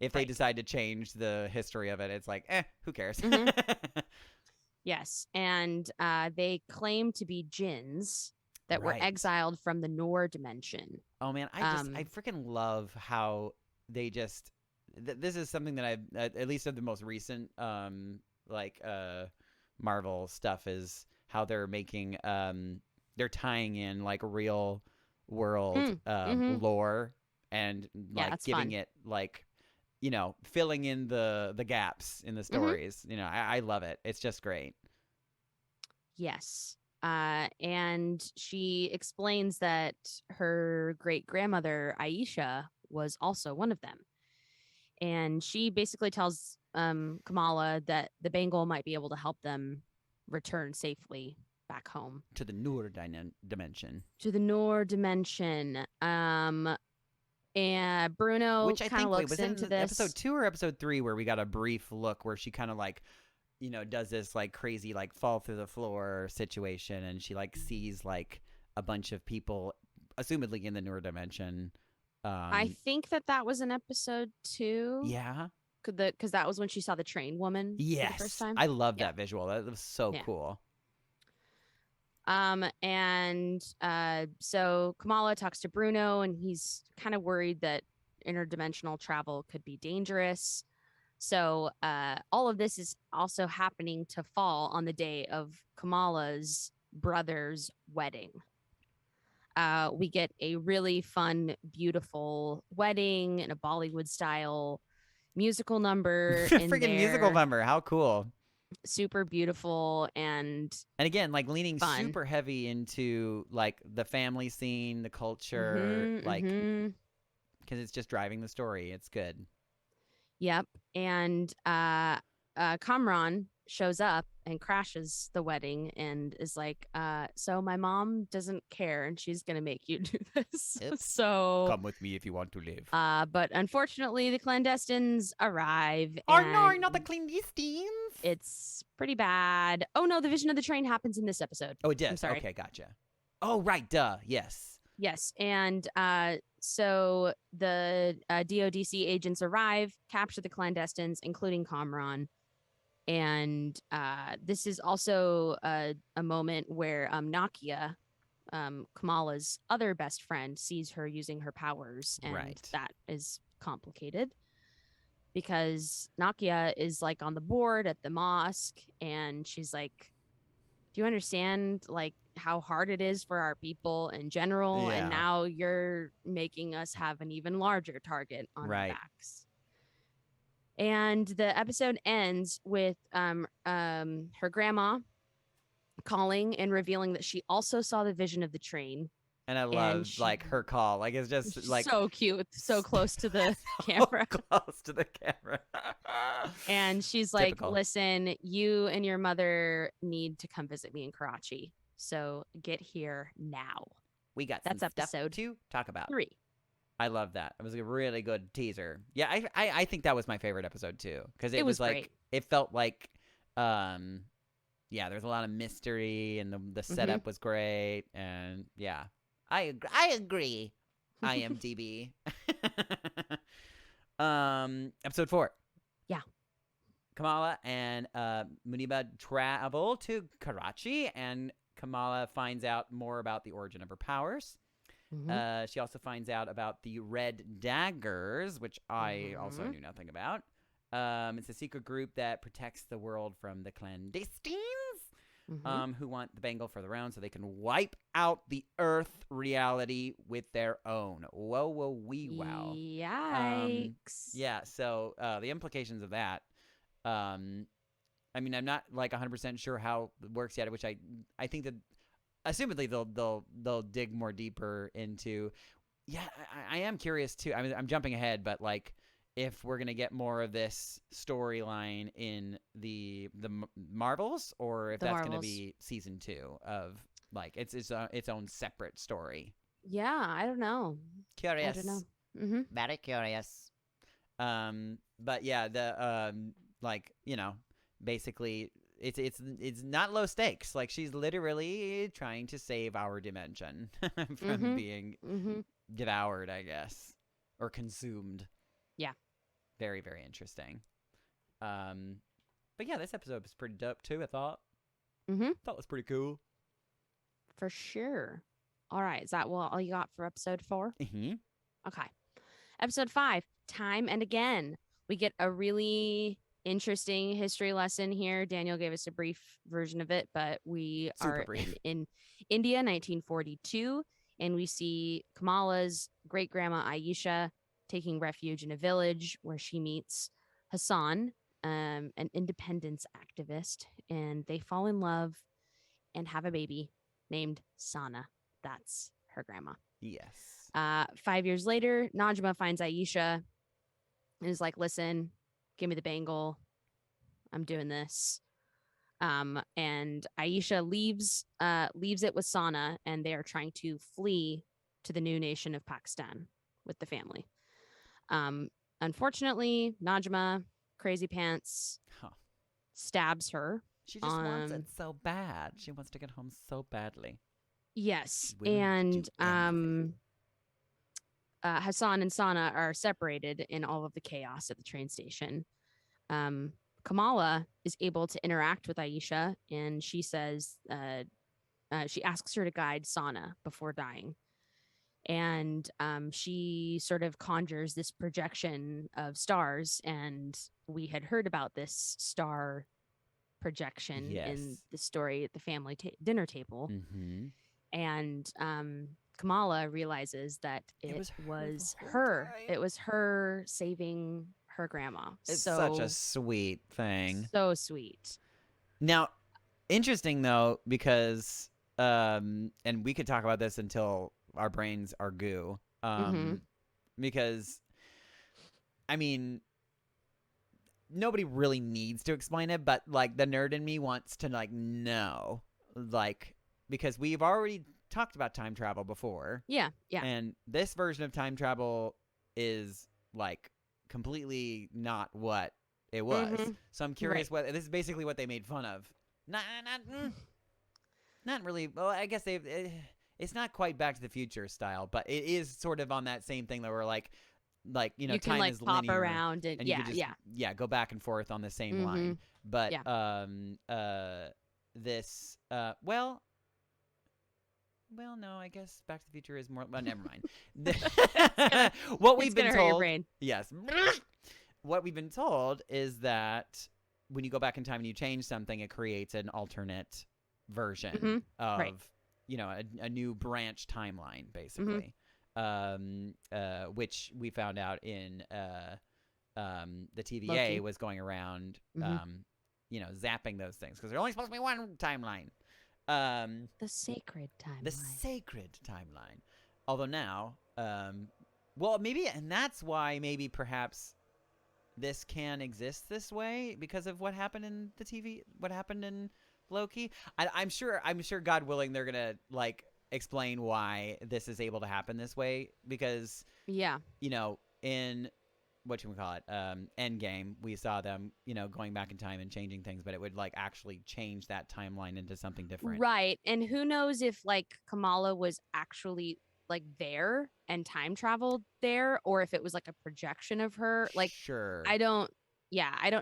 if they decide to change the history of it, it's like, who cares? Yes, and they claim to be jinns that were exiled from the Noor dimension. Oh man, I freaking love how they just this is something that I've at least of the most recent Marvel stuff, is how they're making they're tying in real world lore, and giving it filling in the gaps in the stories. I love it. It's just great. Yes. And she explains that her great-grandmother, Aisha, was also one of them. And she basically tells Kamala that the Bengal might be able to help them return safely back home. To the Noor dimension. To the Noor dimension. And Bruno kind of looks into this. Episode 2 or episode 3 where we got a brief look where she kind of does this crazy fall through the floor situation, and she sees a bunch of people assumedly in the Noor dimension. I think that was in episode 2. Yeah, because that was when she saw the train woman. Yes, for the first time. I love that visual. That was so cool. So Kamala talks to Bruno, and he's kind of worried that interdimensional travel could be dangerous. So all of this is also happening to fall on the day of Kamala's brother's wedding. We get a really fun, beautiful wedding in a Bollywood-style musical number. Freaking musical number. How cool. Super beautiful and again, leaning fun. Super heavy into the family scene, the culture, because it's just driving the story. It's good. Yep. And Kamran shows up and crashes the wedding and is like, so my mom doesn't care and she's going to make you do this. Yep. So come with me if you want to live. But unfortunately, the Clandestines arrive. Oh, no, not the Clandestines. It's pretty bad. Oh, no, the vision of the train happens in this episode. Oh, it does? I'm sorry. Okay, gotcha. Oh, right, duh, yes. Yes, and so the DODC agents arrive, capture the Clandestines, including Kamran. And this is also a moment where Nakia, Kamala's other best friend, sees her using her powers. And that is complicated because Nakia is on the board at the mosque. And she's like, do you understand how hard it is for our people in general? Yeah. And now you're making us have an even larger target on our backs. And the episode ends with her grandma calling and revealing that she also saw the vision of the train. And I love her call. It's just so cute, so close to the camera. Close to the camera. And she's Typical. like, listen, you and your mother need to come visit me in Karachi. So get here now. We got that's some episode stuff to talk about. 3. I love that. It was a really good teaser. Yeah, I think that was my favorite episode too, because it was great. It felt like there's a lot of mystery, and the setup was great, and I agree. IMDb. Episode 4. Yeah. Kamala and Muniba travel to Karachi, and Kamala finds out more about the origin of her powers. She also finds out about the Red Daggers, which I also knew nothing about. It's a secret group that protects the world from the Clandestines. who want the bangle for their own so they can wipe out the Earth reality with their own. Whoa, whoa, wee, wow. Yikes. Yeah, so the implications of that, I mean, I'm not like 100% sure how it works yet, which I think that assumedly they'll dig more deeper into. Yeah, I am curious too. I mean, I'm jumping ahead, but like if we're gonna get more of this storyline in the Marvels, or if that's gonna be season 2 of like its own separate story. Yeah, I don't know. Curious. I don't know. Mm-hmm. Very curious. But yeah, the like, you know, basically it's not low stakes. Like she's literally trying to save our dimension from being devoured, I guess, or consumed. Yeah. Very, very interesting. But yeah, this episode was pretty dope too, I thought. Thought it was pretty cool. For sure. All right, is that all you got for episode 4? Mm-hmm. Okay. Episode 5, Time and Again. We get a really interesting history lesson here. Daniel gave us a brief version of it, but we are in India, 1942, and we see Kamala's great-grandma Aisha taking refuge in a village where she meets Hassan, an independence activist, and they fall in love and have a baby named Sana. That's her grandma. Yes. 5 years later, Najma finds Aisha and is like, listen, give me the bangle. I'm doing this. And Aisha leaves it with Sana, and they are trying to flee to the new nation of Pakistan with the family. Unfortunately, Najma, crazy pants, stabs her. She just wants it so bad. She wants to get home so badly. Yes, and Hassan and Sana are separated in all of the chaos at the train station. Kamala is able to interact with Aisha, and she says she asks her to guide Sana before dying. And she sort of conjures this projection of stars, and we had heard about this star projection in the story at the family dinner table. And Kamala realizes that it was her. It was her saving her grandma. It's such a sweet thing. So sweet. Now, interesting though, because and we could talk about this until our brains are goo. Because I mean, nobody really needs to explain it, but like the nerd in me wants to like know, like, because we've already talked about time travel before. Yeah. And this version of time travel is like completely not what it was. So I'm curious what this is basically what they made fun of. Not really. Well, I guess it's not quite Back to the Future style, but it is sort of on that same thing that we're like you know, you time can like is pop linear, around and you can just, go back and forth on the same line. But this well, no, I guess Back to the Future is more. Well, never mind. What we've been told, yes, what we've been told is that when you go back in time and you change something, it creates an alternate version of you know, a new branch timeline, basically. Which we found out in the TVA Loki was going around, you know, zapping those things because there's only supposed to be one timeline. The sacred timeline. The sacred timeline. Although now, well, maybe, and that's why maybe perhaps this can exist this way because of what happened in the TV, what happened in Loki. I'm sure, God willing, they're gonna like explain why this is able to happen this way because, you know, in whatchamacallit, Endgame, we saw them, you know, going back in time and changing things, but it would like actually change that timeline into something different. Right. And who knows if like Kamala was actually like there and time traveled there, or if it was like a projection of her. Like, sure. I don't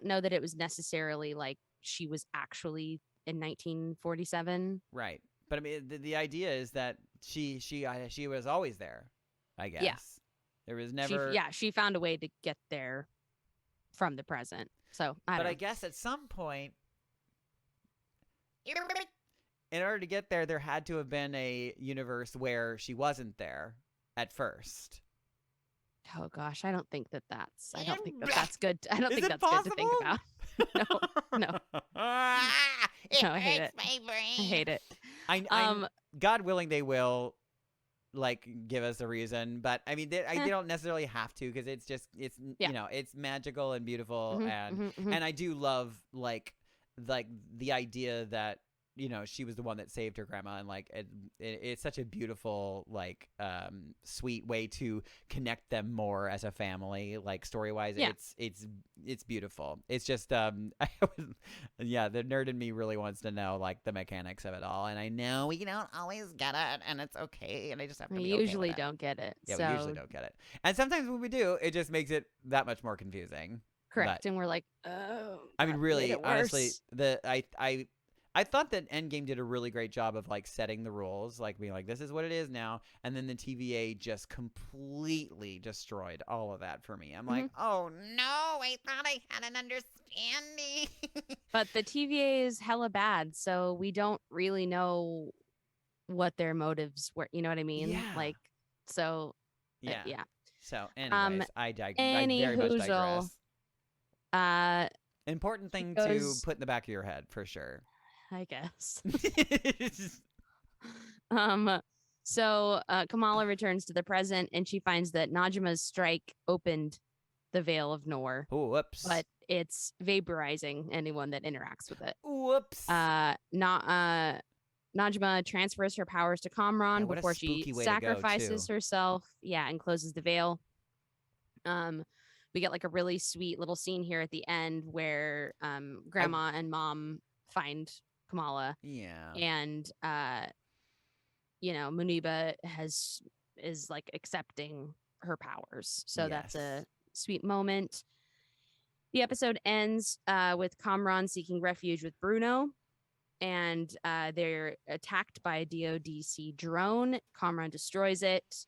know that it was necessarily like she was actually in 1947. Right. But I mean, the idea is that she was always there, I guess. Yeah. There was never. She found a way to get there from the present. So, I guess at some point, in order to get there, there had to have been a universe where she wasn't there at first. Oh gosh, I don't think that's good. I don't Is think it that's possible? good to think about. No. It No, I hate hurts it. my brain. I hate it. I God willing, they will like give us a reason, but I mean, they don't necessarily have to, because it's you know, it's magical and beautiful, and I do love like the idea that, you know, she was the one that saved her grandma, and like it's such a beautiful, like sweet way to connect them more as a family, like story wise. It's beautiful. It's just the nerd in me really wants to know like the mechanics of it all, and I know we don't always get it, and it's okay, and I just have to be We okay usually with it. don't get it. Yeah, so... we usually don't get it, and sometimes when we do, it just makes it that much more confusing. Correct, But, and we're like, oh. I mean, that really, made it honestly, worse. I thought that Endgame did a really great job of like setting the rules, like being like, this is what it is now, and then the TVA just completely destroyed all of that for me. I'm like, Oh no, I thought I had an understanding. But the TVA is hella bad, so we don't really know what their motives were. You know what I mean? Yeah. Like, so yeah. yeah. So, anyways, I any very much hoozle, digress. Important thing to goes- put in the back of your head for sure. I guess. So Kamala returns to the present, and she finds that Najima's strike opened the Veil of Noor, Oh, whoops. but it's vaporizing anyone that interacts with it. Whoops. Najma transfers her powers to Kamran what a before she spooky way to go, sacrifices too. herself. Yeah, and closes the veil. We get like a really sweet little scene here at the end where Grandma and Mom find Kamala. Yeah. And you know, Muniba is like accepting her powers. So that's a sweet moment. The episode ends with Kamran seeking refuge with Bruno, and they're attacked by a DODC drone. Kamran destroys it,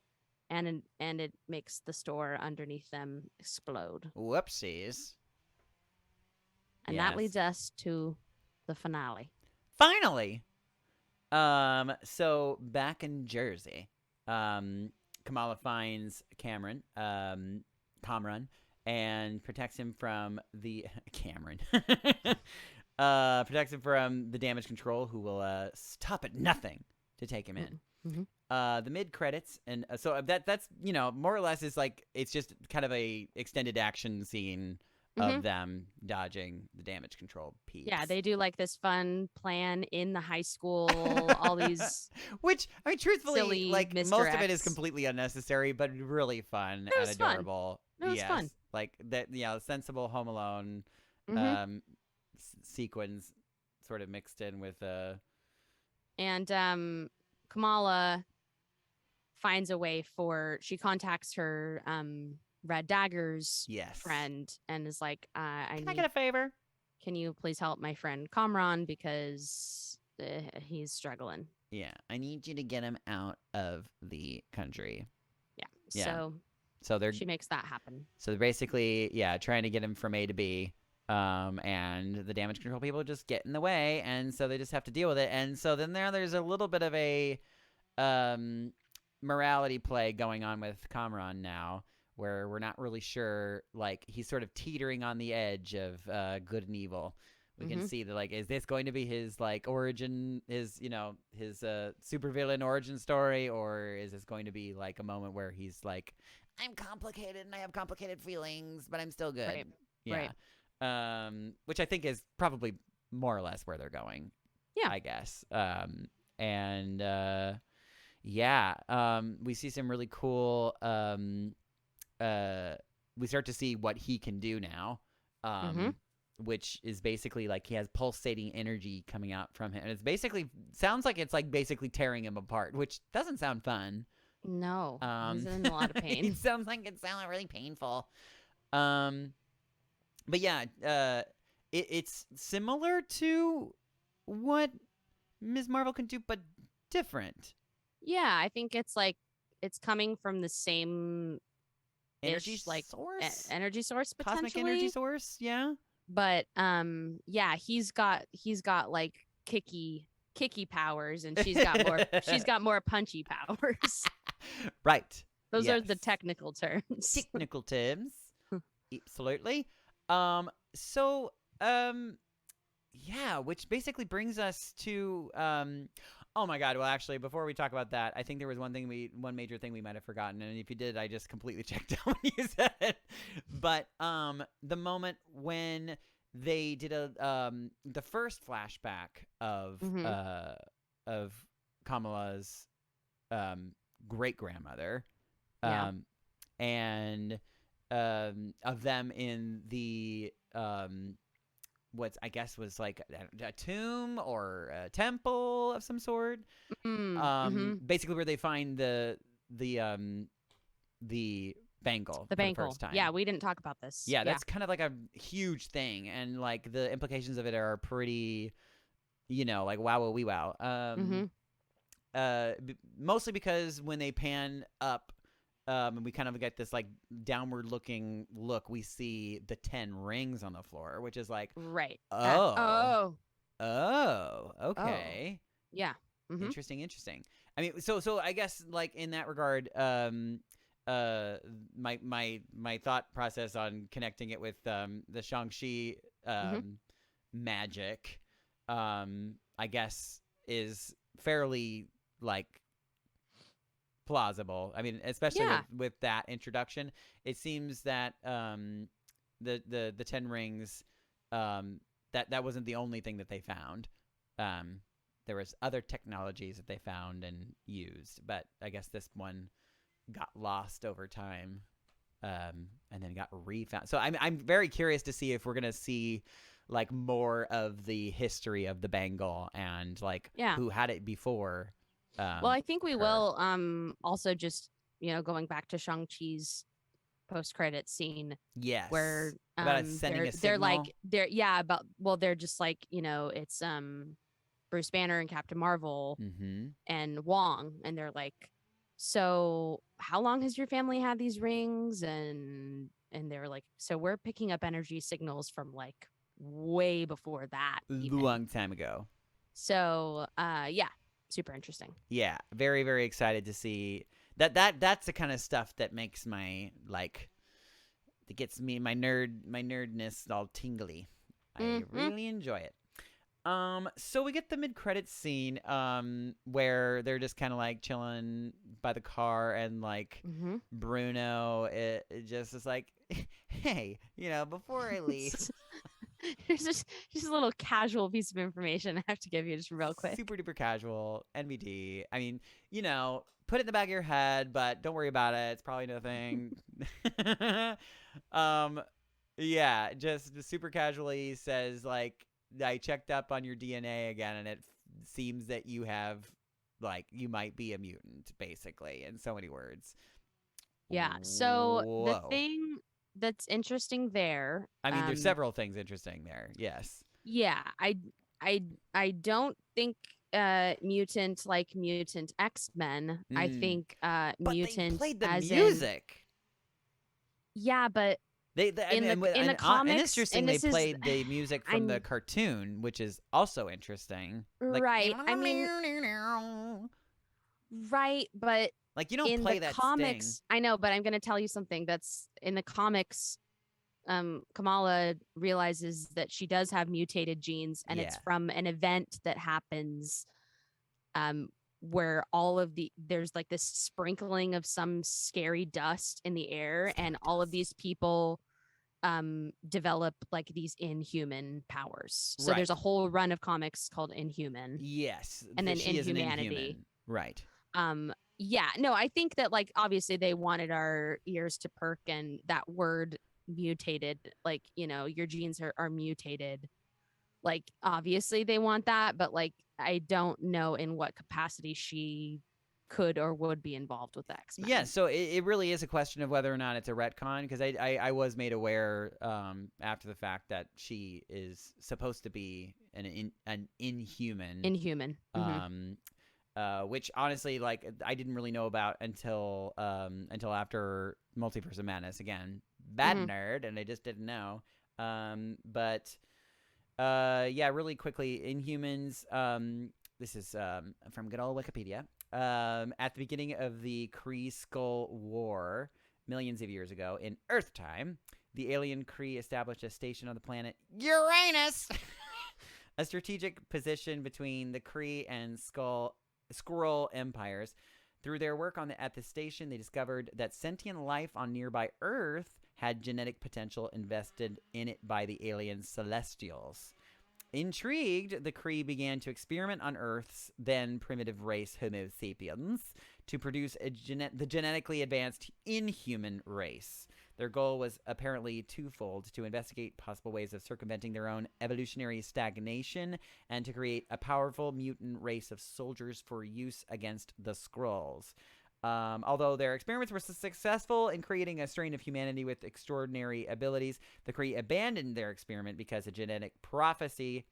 and it makes the store underneath them explode. Whoopsies. And that leads us to the finale. Finally. So back in Jersey, Kamala finds Kamran, and protects him from the protects him from the damage control, who will stop at nothing to take him in. The mid credits, and so that's, you know, more or less is like, it's just kind of a extended action scene of them dodging the damage control piece. Yeah, they do like this fun plan in the high school, all these which, I mean, truthfully, silly like misdirects. most of it is completely unnecessary, but really fun and adorable. It was fun. Like that, sensible Home Alone sequence sort of mixed in with and Kamala finds a way she contacts her Red Dagger's friend and is like, Can I get a favor? Can you please help my friend Kamran, because he's struggling. Yeah, I need you to get him out of the country. Yeah. So she makes that happen. So they're basically, trying to get him from A to B. And the damage control people just get in the way, and so they just have to deal with it. And so then there's a little bit of a morality play going on with Kamran now, where we're not really sure, like, he's sort of teetering on the edge of good and evil. We can see that, like, is this going to be his, like, origin, his supervillain origin story, or is this going to be, like, a moment where he's like, I'm complicated and I have complicated feelings, but I'm still good. Right. Yeah. Right. Which I think is probably more or less where they're going. Yeah. I guess. We see some really cool, we start to see what he can do now. Which is basically like he has pulsating energy coming out from him. And it's basically, sounds like it's like basically tearing him apart, which doesn't sound fun. No, he's in a lot of pain. It sounds like it sounds really painful. But yeah, it's similar to what Ms. Marvel can do, but different. Yeah, I think it's like it's coming from the same Energy source, energy source, potentially. Cosmic energy source, yeah. But yeah, he's got like kicky kicky powers, and she's got more punchy powers. Right. Those are the technical terms. Technical terms. Absolutely. Yeah, which basically brings us to oh my God. Well, actually, before we talk about that, I think there was one major thing we might have forgotten, and if you did, I just completely checked out when you said it. But the moment when they did the first flashback of Kamala's great grandmother, and of them in the what I guess was like a tomb or a temple of some sort. Basically where they find the bangle the bangle. The first time. Yeah, we didn't talk about this. Yeah, that's kind of like a huge thing, and like the implications of it are pretty, like wow wee wow. Mostly because when they pan up, and we kind of get this like downward looking look, we see the 10 rings on the floor, which is like right. Okay. Yeah. Interesting. I mean, so I guess like in that regard, my thought process on connecting it with the Shang-Chi magic, I guess is fairly like plausible. I mean, especially with that introduction, it seems that the 10 rings, that wasn't the only thing that they found. There was other technologies that they found and used, but I guess this one got lost over time, and then got refound. So I'm very curious to see if we're gonna see like more of the history of the bangle and like who had it before. Well, I think we will. Also, just going back to Shang-Chi's post-credit scene. Yes. Where about sending a signal. They're just like it's Bruce Banner and Captain Marvel and Wong, and they're like, so how long has your family had these rings? And they're like, so we're picking up energy signals from like way before that, even. A long time ago. So super interesting. Yeah, very, very excited to see that. That's the kind of stuff that makes that gets me my nerdness all tingly. I really enjoy it. So we get the mid-credits scene where they're just kind of like chilling by the car, and like Bruno it just is like, hey, before I leave. There's just a little casual piece of information I have to give you just real quick. Super duper casual. NBD. I mean, put it in the back of your head, but don't worry about it. It's probably nothing. Yeah, just super casually says like, I checked up on your DNA again, and it seems that you might be a mutant, basically, in so many words. Yeah. So the thing that's interesting there. I mean, there's several things interesting there. Yes. Yeah. I don't think mutant like Mutant X-Men. I think but mutant they played the as music. Yeah, but in the comics, interesting. They played the music from the cartoon, which is also interesting. Right. I mean, right, but like you don't in play the that comics. sting. I know, but I'm going to tell you something that's in the comics. Kamala realizes that she does have mutated genes, and it's from an event that happens where there's like this sprinkling of some scary dust in the air, and all of these people develop like these inhuman powers. So there's a whole run of comics called Inhuman. Yes. And then Inhumanity. Right. Yeah, no, I think that like obviously they wanted our ears to perk, and that word mutated, like, your genes are mutated. Like obviously they want that, but like I don't know in what capacity she could or would be involved with the X-Men. Yeah, so it really is a question of whether or not it's a retcon, because I was made aware after the fact that she is supposed to be an Inhuman. Inhuman. Which honestly, like, I didn't really know about until after Multiverse of Madness. Again, bad nerd, and I just didn't know. But yeah, really quickly, Inhumans. this is from good old Wikipedia. At the beginning of the Kree-Skull War, millions of years ago, in Earth time, the alien Kree established a station on the planet Uranus, a strategic position between the Kree and Skrull empires. Through their work at the station, they discovered that sentient life on nearby Earth had genetic potential invested in it by the alien Celestials. Intrigued, the Kree began to experiment on Earth's then primitive race Homo sapiens to produce the genetically advanced Inhuman race. Their goal was apparently twofold: to investigate possible ways of circumventing their own evolutionary stagnation and to create a powerful mutant race of soldiers for use against the Skrulls. Although their experiments were successful in creating a strain of humanity with extraordinary abilities, the Kree abandoned their experiment because a genetic prophecy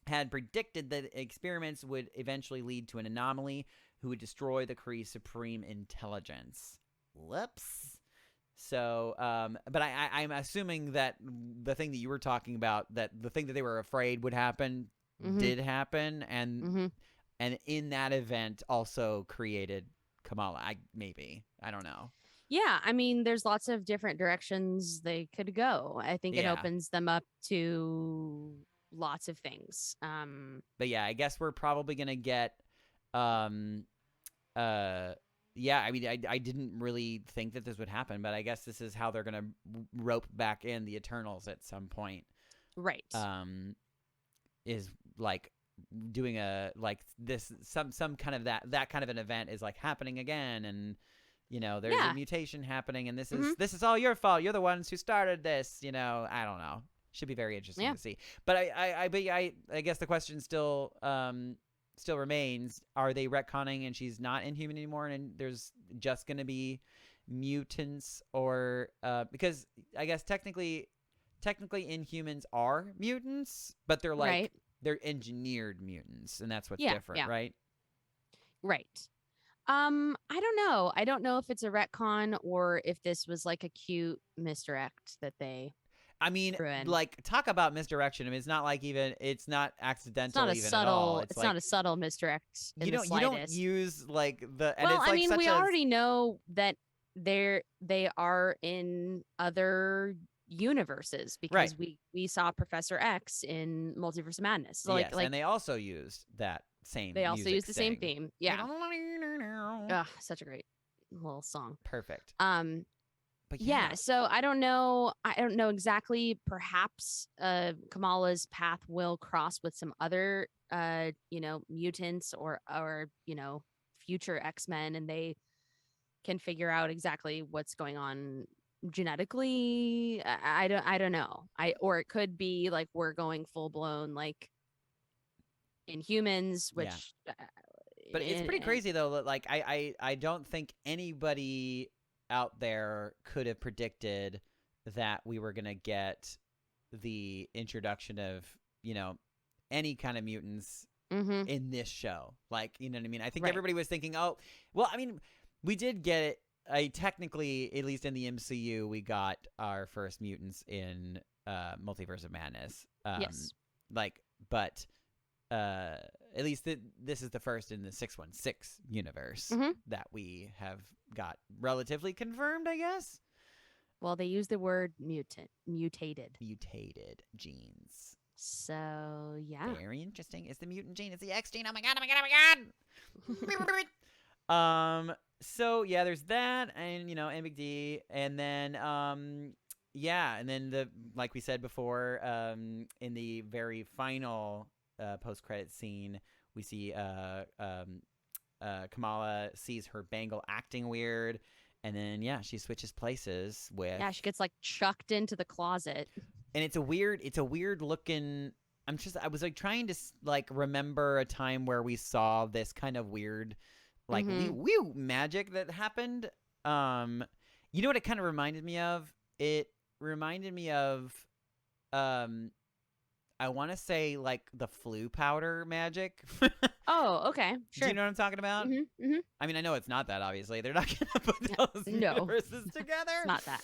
had predicted that experiments would eventually lead to an anomaly who would destroy the Kree's supreme intelligence. Whoops. So, but I'm assuming that the thing that you were talking about, that the thing that they were afraid would happen, did happen, and in that event also created Kamala. I don't know. Yeah, I mean, there's lots of different directions they could go. I think it opens them up to lots of things. But yeah, I guess we're probably gonna get yeah, I mean, I didn't really think that this would happen, but I guess this is how they're gonna rope back in the Eternals at some point. Right. Is like doing some kind of that kind of an event is like happening again, and there's a mutation happening, and this is all your fault. You're the ones who started this. I don't know. Should be very interesting to see. But I guess the question still remains: are they retconning and she's not Inhuman anymore, and there's just going to be mutants, or because I guess technically Inhumans are mutants, but they're like they're engineered mutants, and that's what's different, right? Right. I don't know. I don't know if it's a retcon or if this was like a cute misdirect that they. I mean, like, talk about misdirection. I mean, it's not like it's not accidental. It's not a subtle misdirect. You don't use like the. And well, it's like I mean, we already know that they are in other universes because we saw Professor X in Multiverse of Madness. So yes, and they also used that same. They also used the same thing. theme. Yeah. Such a great little song. Perfect. But yeah, so I don't know exactly. Perhaps Kamala's path will cross with some other mutants or future X-Men, and they can figure out exactly what's going on genetically. I don't know. Or it could be like we're going full blown like Inhumans, which but it's pretty crazy though that like I don't think anybody out there could have predicted that we were going to get the introduction of, any kind of mutants in this show. Like, you know what I mean? I think everybody was thinking, oh, well, I mean, we did get it. Technically, at least in the MCU, we got our first mutants in Multiverse of Madness. Yes. But at least this is the first in the 616 universe that we have got relatively confirmed, I guess. Well, they use the word mutated genes. So yeah, very interesting. It's the mutant gene. It's the X gene. Oh my god. So yeah, there's that, and EMBIGGEN, and then and then like we said before, in the very final post-credit scene, we see Kamala sees her bangle acting weird, and then she switches places with she gets like chucked into the closet, and it's a weird looking. I was like trying to like remember a time where we saw this kind of weird like wee magic that happened. You know what it kind of reminded me of? It reminded me of I want to say like the flu powder magic. Oh, okay. Sure. Do you know what I'm talking about? I mean, I know it's not that, obviously. They're not going to put those universes together. It's not that.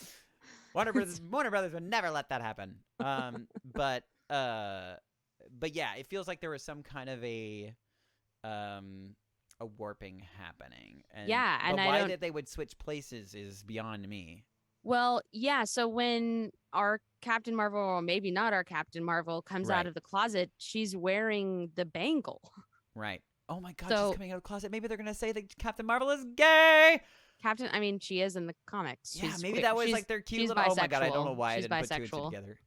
Warner Brothers would never let that happen. But yeah, it feels like there was some kind of a a warping happening. And and why that they would switch places is beyond me. Well, yeah. So when our Captain Marvel, or maybe not our Captain Marvel, comes out of the closet, she's wearing the bangle. Right. Oh my God, she's coming out of the closet. Maybe they're gonna say that Captain Marvel is gay. I mean, she is in the comics. Yeah, she's maybe queer. that was like their cute little. Oh my God, I don't know why she's I didn't put two and two together.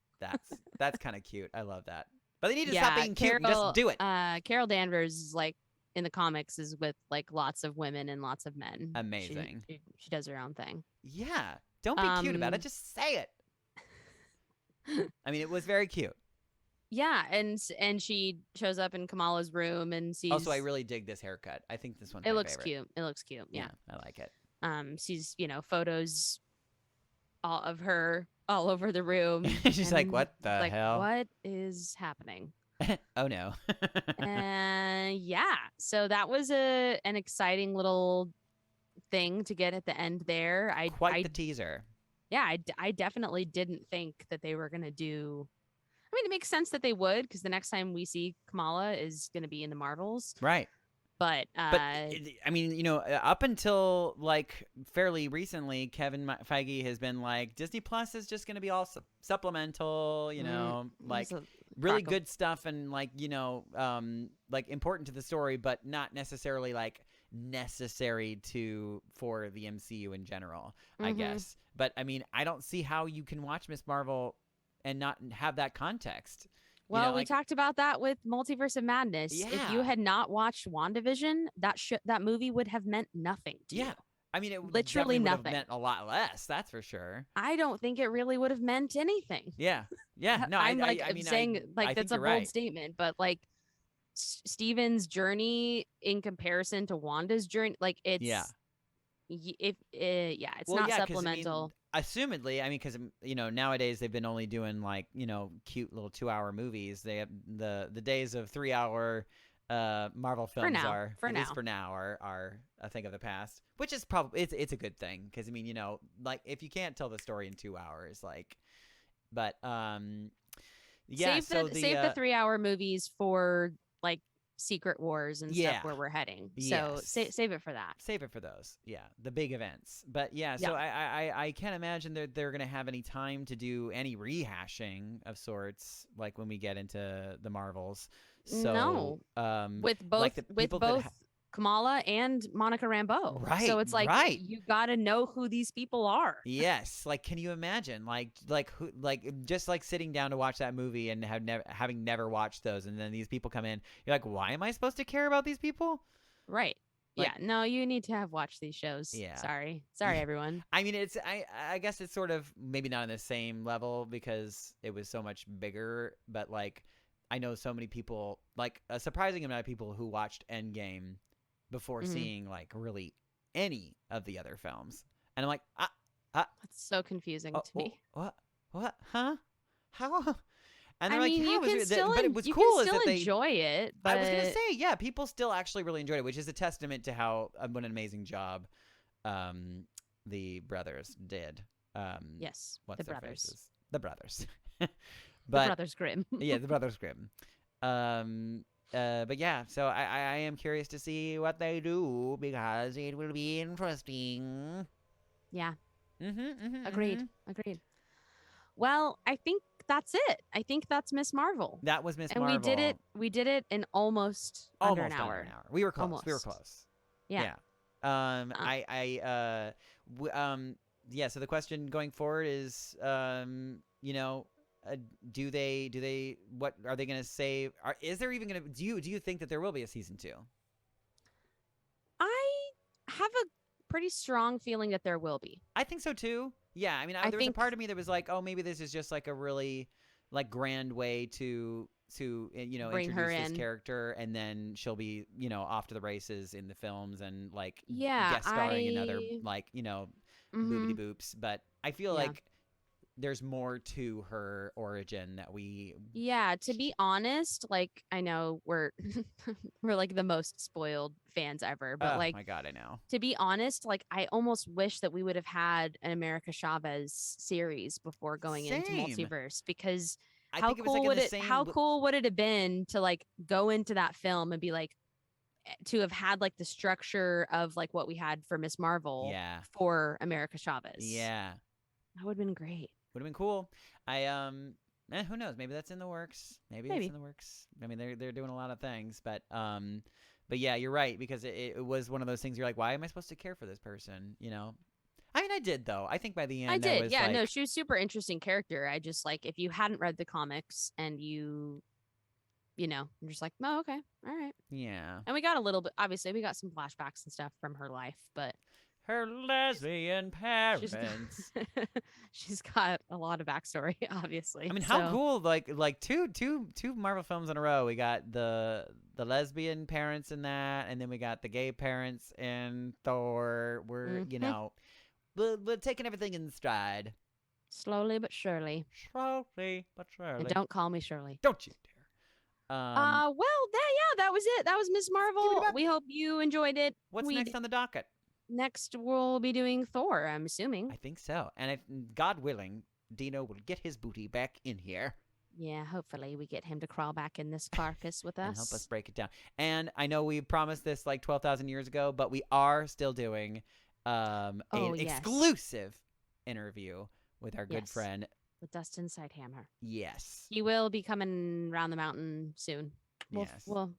That's kind of cute. I love that. But they need to stop being cute and just do it. Carol Danvers is like in the comics is with like lots of women and lots of men. Amazing. She does her own thing. Yeah. Don't be cute about it. Just say it. I mean, it was very cute. Yeah, and she shows up in Kamala's room and sees. Also, I really dig this haircut. I think this one's my favorite. Cute. It looks cute. Yeah, I like it. Sees photos of her all over the room. She's like, "What the hell? What is happening?" Oh no. And yeah, so that was an exciting little thing to get at the end there. Quite the teaser. Yeah, I definitely didn't think that they were gonna do. I mean, it makes sense that they would, because the next time we see Kamala is going to be in the Marvels. Right. But I mean, up until like fairly recently, Kevin Feige has been like, Disney Plus is just going to be all supplemental, like really good stuff and like, like important to the story, but not necessarily like necessary for the MCU in general, I guess. But I mean, I don't see how you can watch Ms. Marvel and not have that context. Well, we talked about that with Multiverse of Madness. Yeah. If you had not watched WandaVision, that movie would have meant nothing to you. I mean, it literally would nothing. have meant a lot less, that's for sure. I don't think it really would have meant anything. Yeah. No, I'm saying I that's a bold statement, but like Steven's journey in comparison to Wanda's journey, like it's it's not supplemental. Assumedly, I mean, because nowadays they've been only doing like cute little 2-hour movies. They have the days of 3-hour Marvel films are a thing of the past, which is probably it's a good thing, because I mean like if you can't tell the story in 2 hours, like, but save the 3-hour movies for like Secret Wars and stuff where we're heading. So save it for that. Save it for those. Yeah, the big events. But so I can't imagine they're going to have any time to do any rehashing of sorts, like when we get into the Marvels. So with both Kamala and Monica Rambeau. Right. So it's like you got to know who these people are. Yes. Like, can you imagine who, just like sitting down to watch that movie and having never watched those, and then these people come in, you're like, why am I supposed to care about these people? Right. No, you need to have watched these shows. Yeah. Sorry everyone. I mean, I guess it's sort of maybe not on the same level because it was so much bigger, but like I know so many people, like a surprising amount of people who watched Endgame before seeing like really any of the other films, and I'm like, that's so confusing to me. What? Huh? How? And they're I mean, like, you can still, but it was you cool can is still that enjoy it. But I was gonna say, people still actually really enjoyed it, which is a testament to how what an amazing job the brothers did. Yes, what's the brothers. Faces? The brothers. The Brothers Grimm. Yeah, the Brothers Grimm. But yeah, so I am curious to see what they do, because it will be interesting. Yeah. Agreed. Well, I think that's it. I think that's Miss Marvel. That was Miss Marvel. And we did it in almost under an hour. We were close. Almost. We were close. Yeah. So the question going forward is, do they what are they going to say? Is there even going to do you think that there will be a season 2? I have a pretty strong feeling that there will be. I think so too. Yeah, I mean, there was a part of me that was like, oh, maybe this is just like a really like grand way to bring her introduce in. this character, and then she'll be off to the races in the films and like guest starring in other like boopity boops. But I feel like there's more to her origin that we to be honest, like I know we're like the most spoiled fans ever, but oh like my God, I know, to be honest, like I almost wish that we would have had an America Chavez series before going into multiverse, because how cool would it have been to like go into that film and be like, to have had like the structure of like what we had for Miss Marvel for America Chavez. Yeah. That would have been great. Would have been cool. Who knows? Maybe that's in the works. Maybe it's in the works. I mean, they're doing a lot of things, but yeah, you're right, because it was one of those things you're like, why am I supposed to care for this person? You know? I mean, I did though. I think by the end I did. was, yeah, like, no, she was super interesting character. I just like, if you hadn't read the comics and you're just like, oh, okay, all right. Yeah. And we got a little bit, obviously we got some flashbacks and stuff from her life, but her lesbian parents. She's got a lot of backstory, obviously. I mean, how cool! Like two Marvel films in a row. We got the lesbian parents in that, and then we got the gay parents in Thor. We're we're taking everything in stride, slowly but surely. Slowly but surely. And don't call me Shirley. Don't you dare. Well, that was it. That was Miss Marvel. We hope you enjoyed it. What's next on the docket? Next, we'll be doing Thor, I'm assuming. I think so. And if God willing, Dino will get his booty back in here. Yeah, hopefully we get him to crawl back in this carcass with us. And help us break it down. And I know we promised this like 12,000 years ago, but we are still doing an exclusive interview with our good friend. With Dustin Sidehammer. Yes. He will be coming around the mountain soon. Yes. We'll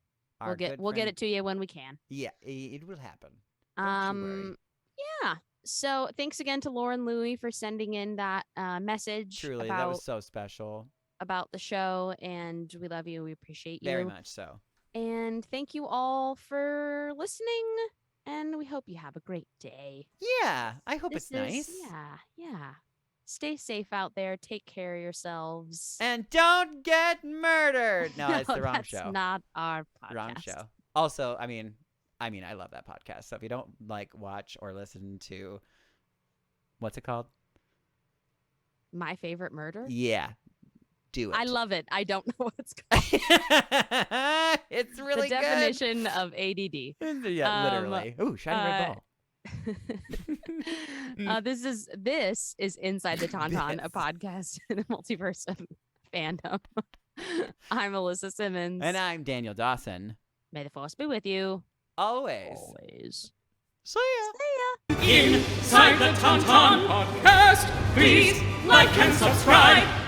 get it to you when we can. Yeah, it will happen. Yeah. So thanks again to Lauren Louie for sending in that message. Truly, that was so special. About the show, and we love you. We appreciate you. Very much so. And thank you all for listening, and we hope you have a great day. Yeah, I hope it's nice. Yeah. Stay safe out there. Take care of yourselves. And don't get murdered. No, it's the wrong show. That's not our podcast. Wrong show. Also, I mean, I love that podcast. So if you don't like watch or listen to, what's it called? My Favorite Murder? Yeah. Do it. I love it. I don't know what it's called. It's really the definition of ADD. Yeah, literally. Ooh, shiny red ball. This is Inside the Tauntaun, a podcast in a multiverse of fandom. I'm Alyssa Simmons. And I'm Daniel Dawson. May the force be with you. Always. See ya. Inside the Tauntaun podcast. Please like and subscribe.